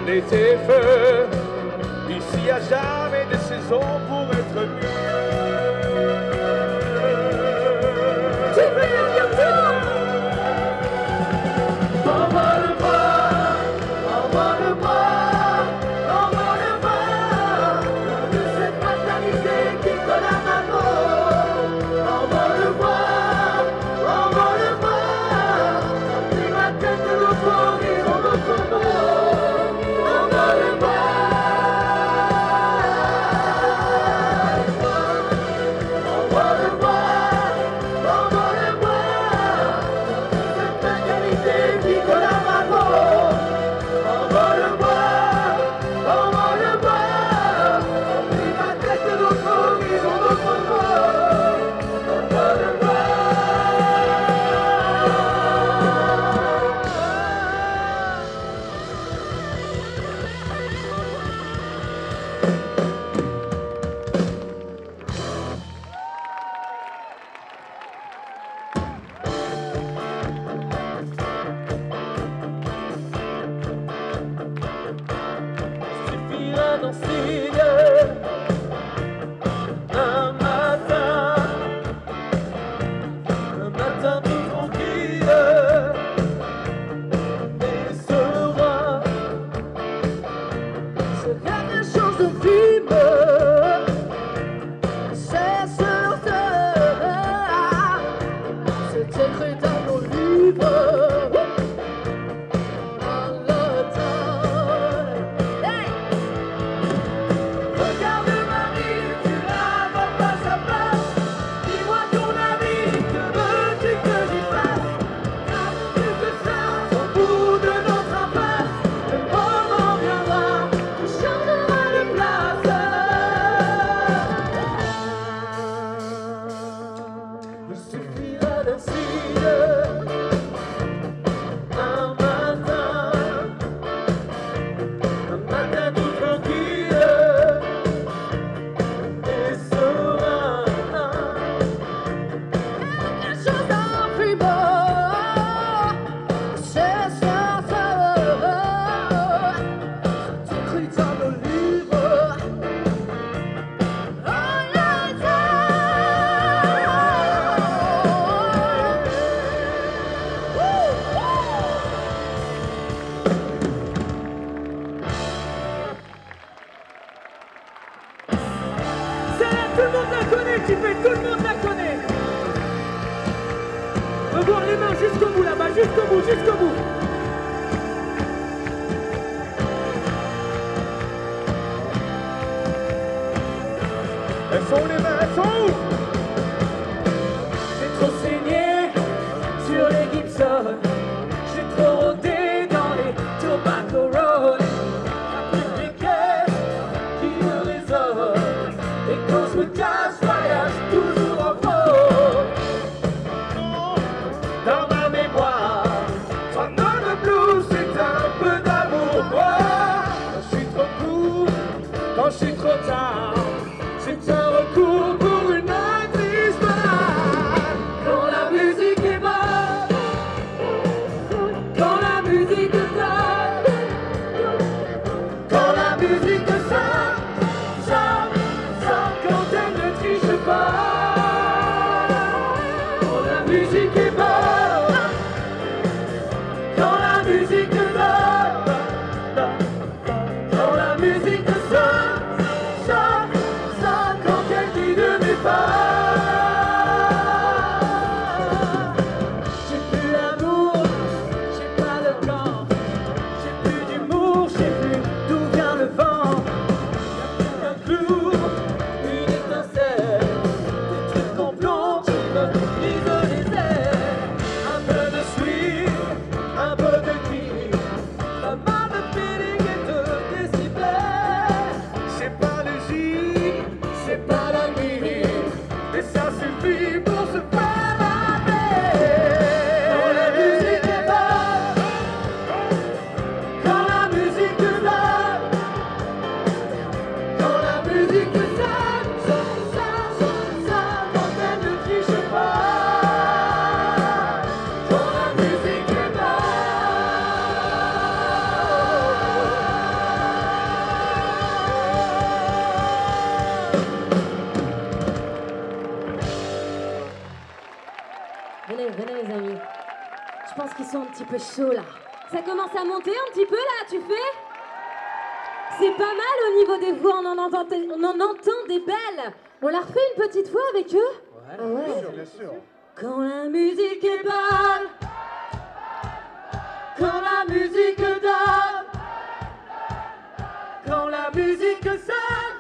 l'été est feu. Ici y a jamais de saison pour être mieux. Tu veux le dire tout? On va le voir, on va le voir, on va le voir. Loin de cette fatalité qui colle à ma peau. On va le voir, on va le voir. On prit la tête de notre horizon, notre mort. On va le voir. On va le voir, on va le voir. Cette fatalité qui colle à ma peau. On va le voir, on va le voir. On prit la tête de notre horizon, notre mort. On va le voir. Suffira d'un signe, un matin tout tranquille, et sera Quelque chose de film, c'est sur terre, c'est écrit dans nos livres. En l'automne. Hey! Regarde Marie, tu la vois face à face. Dis-moi ton avis, que veux-tu que j'y fasse? Qu'as-tu que ça, au bout de notre impasse? Le moment viendra, tu changeras de place. Il suffira d'un signe, un matin tout tranquille, et sera Quelque chose d'en plus beau, c'est certain, c'est écrit dans nos livres. Oh, Je veux voir les mains jusqu'au bout là-bas, jusqu'au bout, jusqu'au bout. Elles sont où les mains? Elles sont où? J'ai trop saigné sur les Gibson. J'ai trop rôdé dans les Tobacco Road. Y'a plus des caisses qui me résonnent. Et quand je me cache, voyage toujours en faute. Dans ma mémoire, Son nom de blues, c'est un peu d'amour. Quand je suis trop court, quand je suis trop tard, c'est un recours pour une actrice malade. quand la musique est bonne, quand la musique sonne, Quand la musique sonne, quand elle ne triche pas, quand la musique est bonne, quand la musique sonne, quand la musique sonne, quand elle dit de mes pas. J'ai plus l'amour, j'ai pas le temps, j'ai plus d'humour, j'ai plus d'où vient le vent. Y'a plus qu'un clou, une étincelle, des trucs en plomb qui me brisent les ailes. Un peu de sweet, un peu de kick, pas mal de feeling et de décibels. c'est pas le J, C'est pas la nuit, mais ça suffit pour se faire quand la musique est bonne, quand la musique donne, quand la musique sonne, quand elle ne triche pas, quand la musique est Venez, venez les amis. Je pense qu'ils sont un petit peu chauds là. Ça commence à monter un petit peu là, tu fais? C'est pas mal au niveau des voix, on en entend des belles. On la refait une petite fois avec eux? Ah ouais. bien sûr. Quand la musique est bonne, quand la musique donne, quand la musique sonne,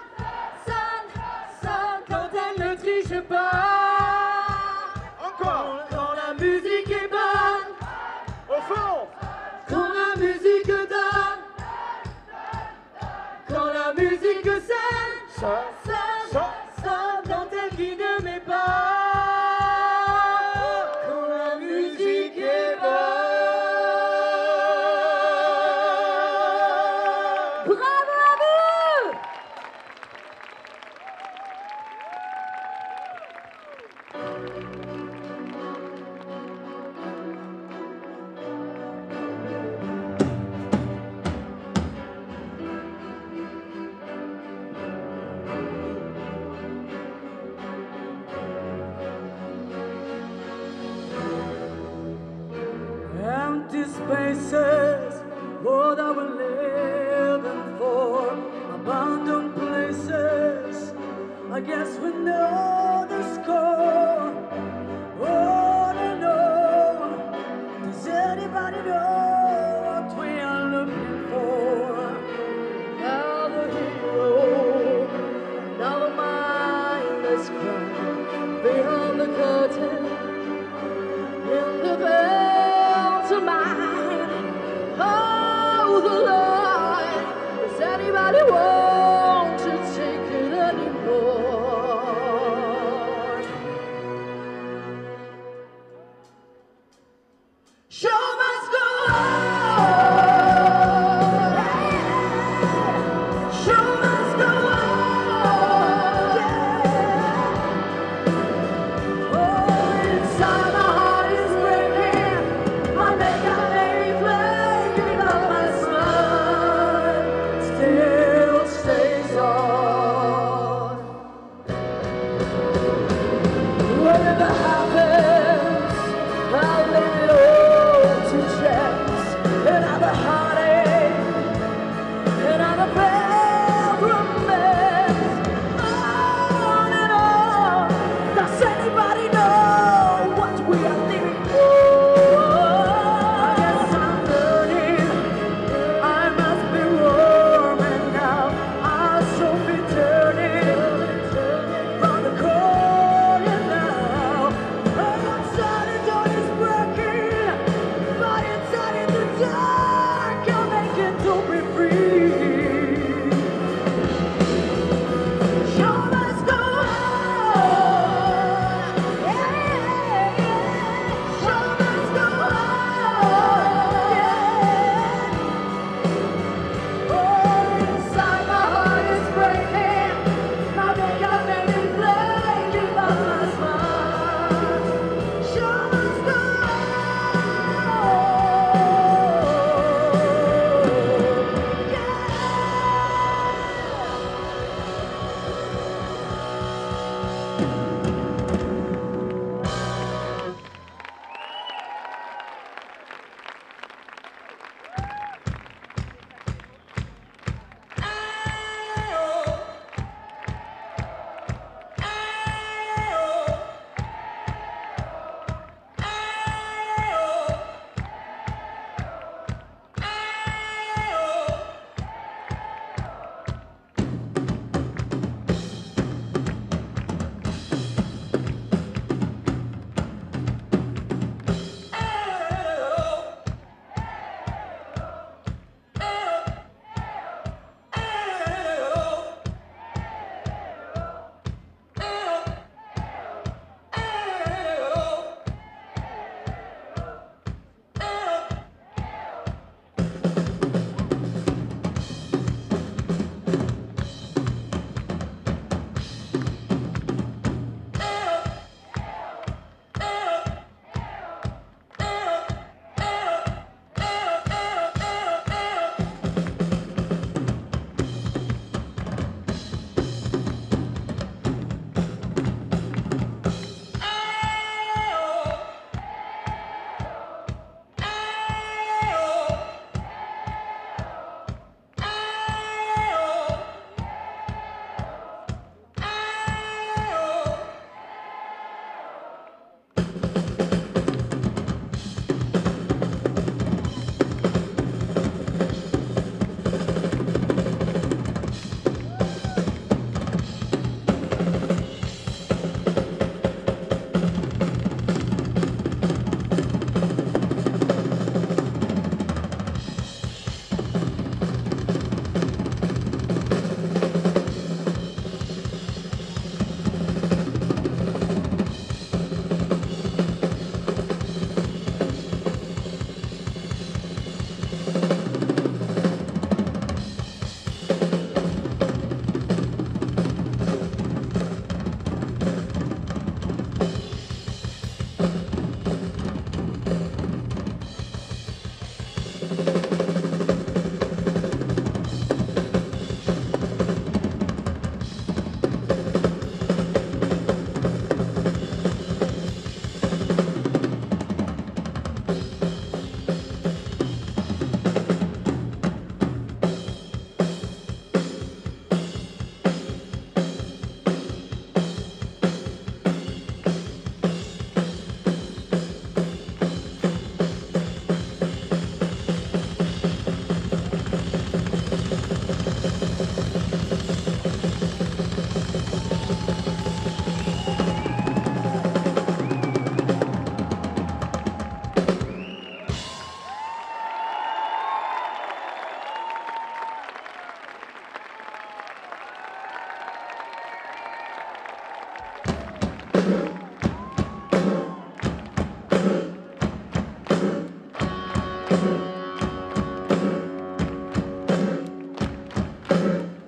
quand elle ne triche pas, Encore, quand la musique est bonne, au fond. quand la musique donne, quand la musique sonne, quand elle guide mes pas, quand la musique est bonne. bravo à vous! Empty spaces, what are we living for? Abandoned places, I guess we know the score. Oh, no, does anybody know what we are looking for? Another hero, another mindless crime behind the curtain. In the bell to mine, oh the Lord, does anybody want to take it anymore?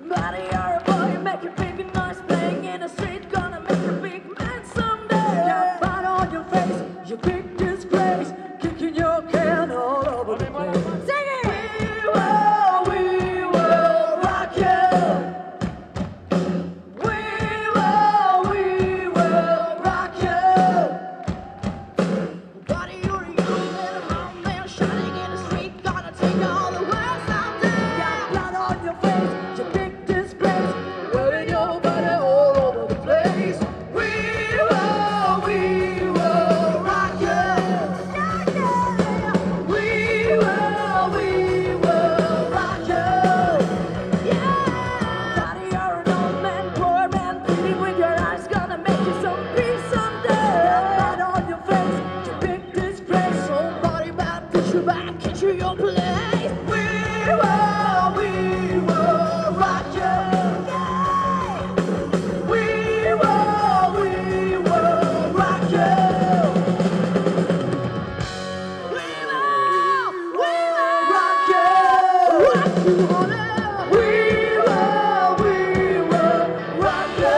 Buddy, you're a boy, make a big noise, playing in the street, gonna make a big man someday. Got blood on your face, you big disgrace, kicking your can all over the place. Sing it! We will rock you. We will rock you. Buddy, you're a young little man, shining in the street, gonna take all the world someday. Got blood on your face, you big disgrace, wearing your body all over the place. We will rock you. Yeah, yeah. We will rock you. Yeah. Buddy, you're an old man, poor man, pleading with your eyes, gonna make you some peace someday. Got blood on your face, you big disgrace, somebody might push you back into your place. We will rock you. Yeah. We will rock you. We will rock you. Rock you, honey. We will rock you.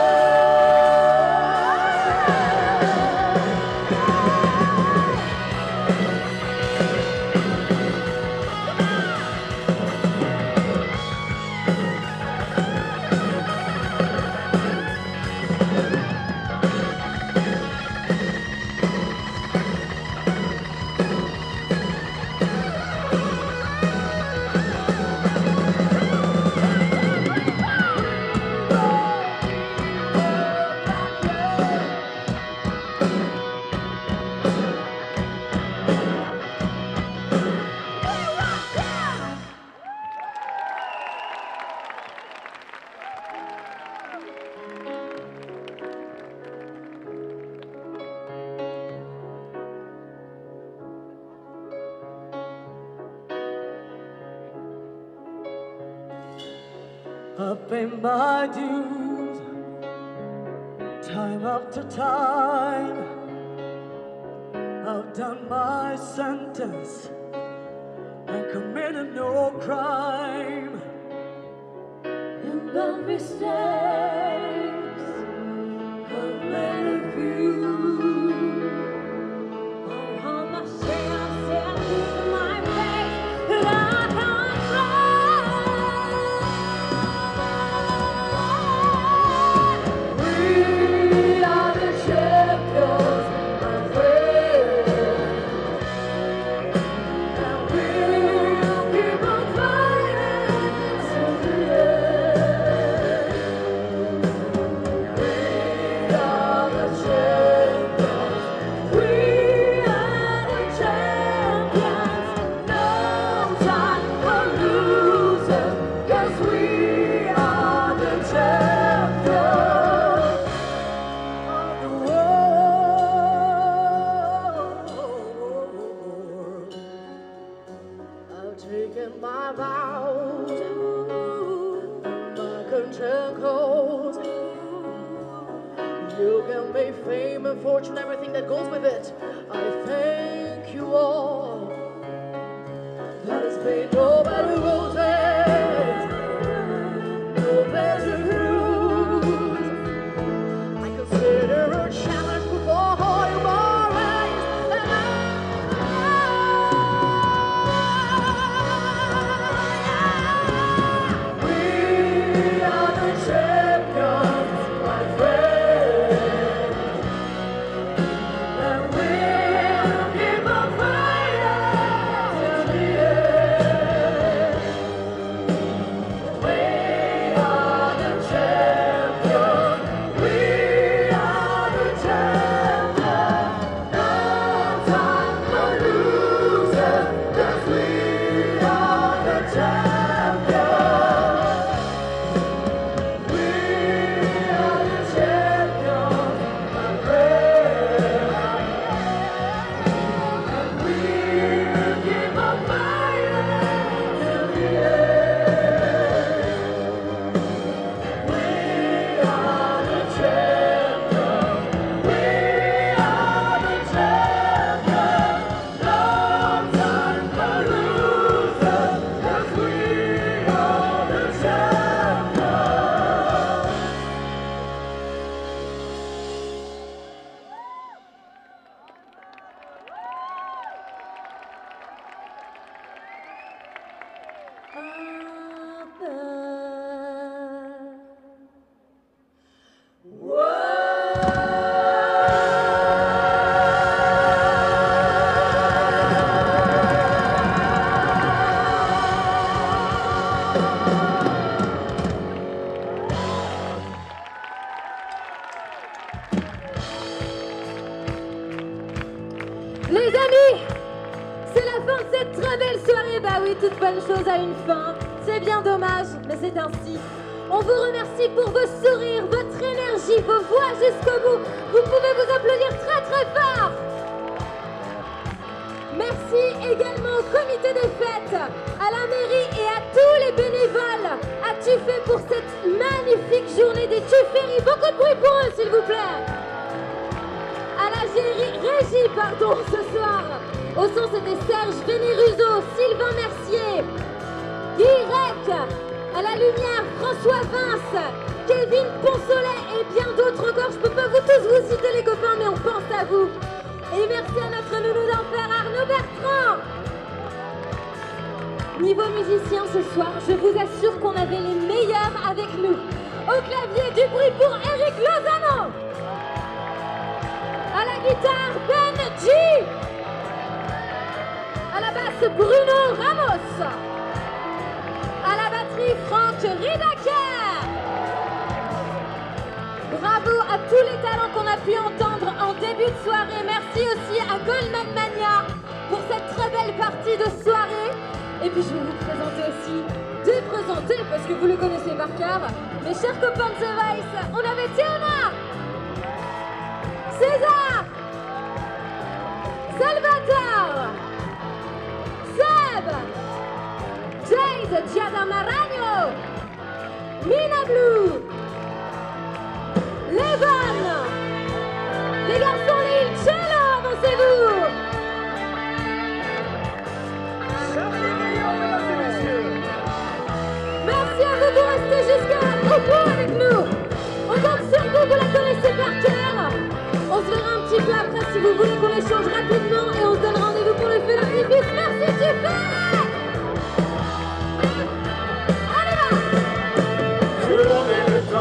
Up in my dues, time after time, I've done my sentence and committed no crime. And the mistakes I've made a few. I hold my shame, to my face, that I can't cry. We are the champions, my friend, and we'll keep on fighting till the end. We are the champions. We are the champions. No time for losers, 'cause we are the champions of the world. I've taken my vows, my conscience calls. You can make fame and fortune, everything that goes with it. I thank you all. That has been no better roses, no better cruise. I consider a challenge before your eyes, and we are the champions, my friend, and we'll give C'est la fin de cette très belle soirée. Bah oui, toute bonne chose a une fin. C'est bien dommage, mais c'est ainsi. On vous remercie pour vos sourires, votre énergie, vos voix jusqu'au bout. Vous pouvez vous applaudir très très fort. Merci également au comité des fêtes, à la mairie et à tous les bénévoles à Tuffet pour cette magnifique journée des Tufferies. Beaucoup de bruit pour eux, s'il vous plaît. À la régie, ce soir. Au son, c'était Serge Vénéruso, Sylvain Mercier, Guy Rec. À la lumière, François Vince, Kevin Poncelet et bien d'autres encore. Je peux pas vous tous vous citer les copains, mais on pense à vous. Et merci à notre nounou d'enfer Arnaud Bertrand. Niveau musicien ce soir, je vous assure qu'on avait les meilleurs avec nous. Au clavier, du bruit pour Eric Lozano. À la guitare, Ben G. À la basse, Bruno Ramos. À la batterie, Franck Ridaker. Bravo à tous les talents qu'on a pu entendre en début de soirée. Merci aussi à Goldman Mania pour cette très belle partie de soirée. Et puis je vais vous présenter aussi, déprésenter parce que vous le connaissez par cœur, mes chers copains de The Voice. On avait Théona, César, Salvatore, Seb, Jade, Giada Maragno, Mina Blue, Levan, les garçons Lil Cello, avancez-vous. Merci à vous de rester jusqu'au bout avec nous. On compte sur vous, vous la connaissez par cœur. On se verra un petit peu après si vous voulez qu'on échange rapidement et on se donne rendez-vous pour le feu d'artifice. Merci, super. Allez là. Je remets le temps.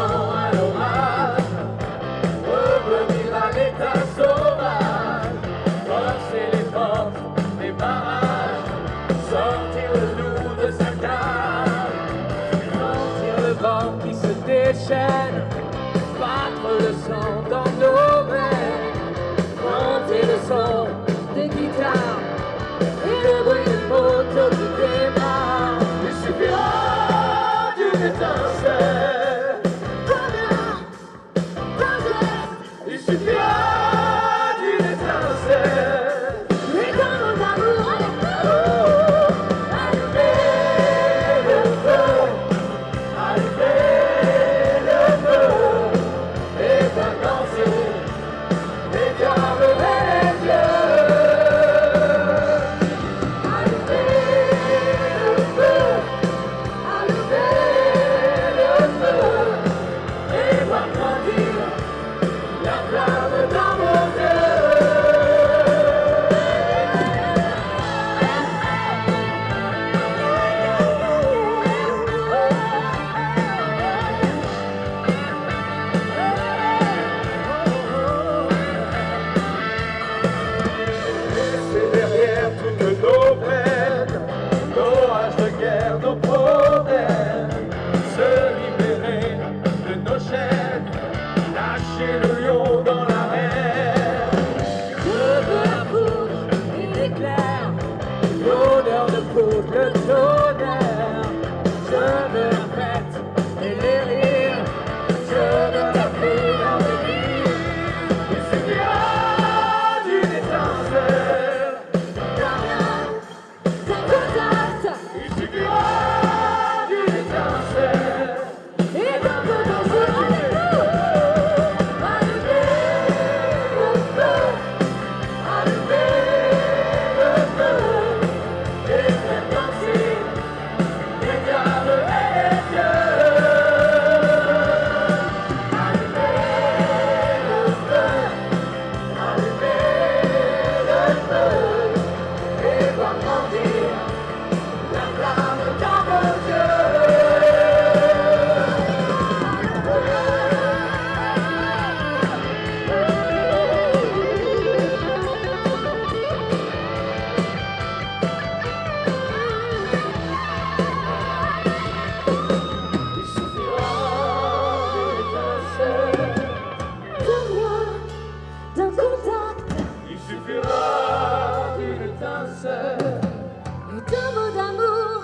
sœur. Et ton mot d'amour,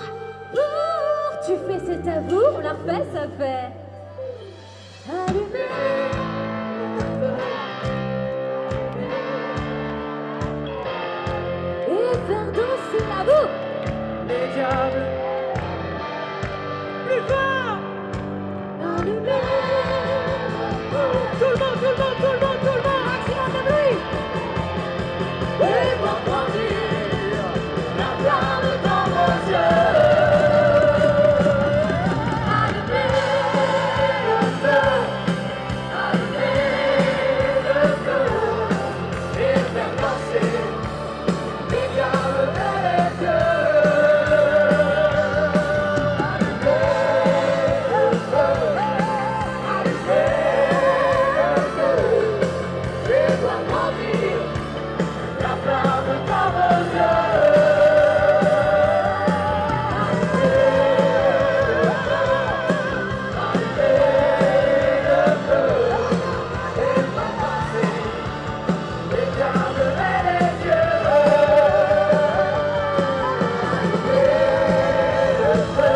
tu fais cet avou, on l'a refait, ça fait allumer le feu et faire danser la boue. Les diables, plus fort. Allumer tout le monde, tout le monde, tout le monde, tout le monde, maximum de bruit. Et voir grandir la flamme dans vos yeux. Allumez le feu, et faire danser les diables et les dieux. Allumez le feu,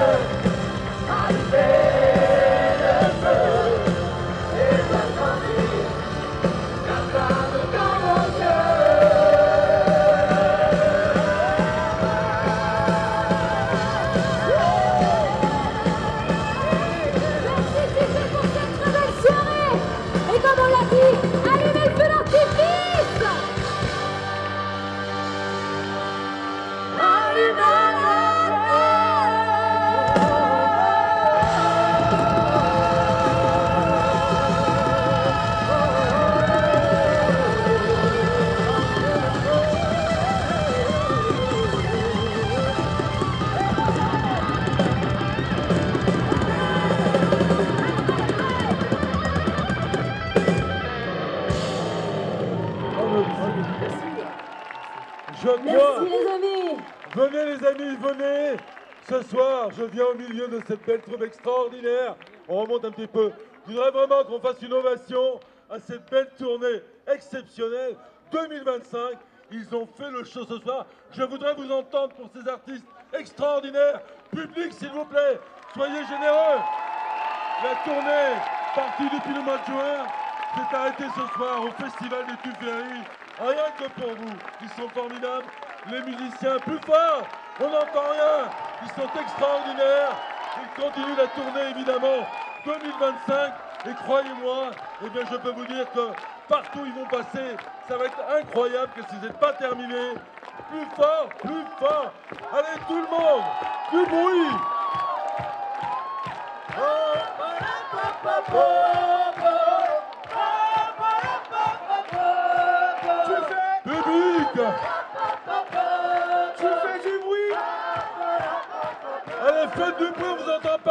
et voir grandir la flamme dans vos yeux. Merci les amis. Venez les amis, venez. Ce soir, je viens au milieu de cette belle troupe extraordinaire. On remonte un petit peu. Je voudrais vraiment qu'on fasse une ovation à cette belle tournée exceptionnelle 2025. Ils ont fait le show ce soir. Je voudrais vous entendre pour ces artistes extraordinaires. Public, s'il vous plaît, soyez généreux. La tournée, partie depuis le mois de juin, s'est arrêtée ce soir au Festival des Tuffery. Rien que pour vous. Ils sont formidables. Les musiciens, plus fort. On n'entend rien. Ils sont extraordinaires. Ils continuent la tournée, évidemment, 2025. Et croyez-moi, eh bien, je peux vous dire que partout où ils vont passer, ça va être incroyable que ce n'est pas terminé. Plus fort, plus fort. Allez, tout le monde, du bruit. Public. Tu fais du bruit. Allez, faites du bruit, on vous entend pas.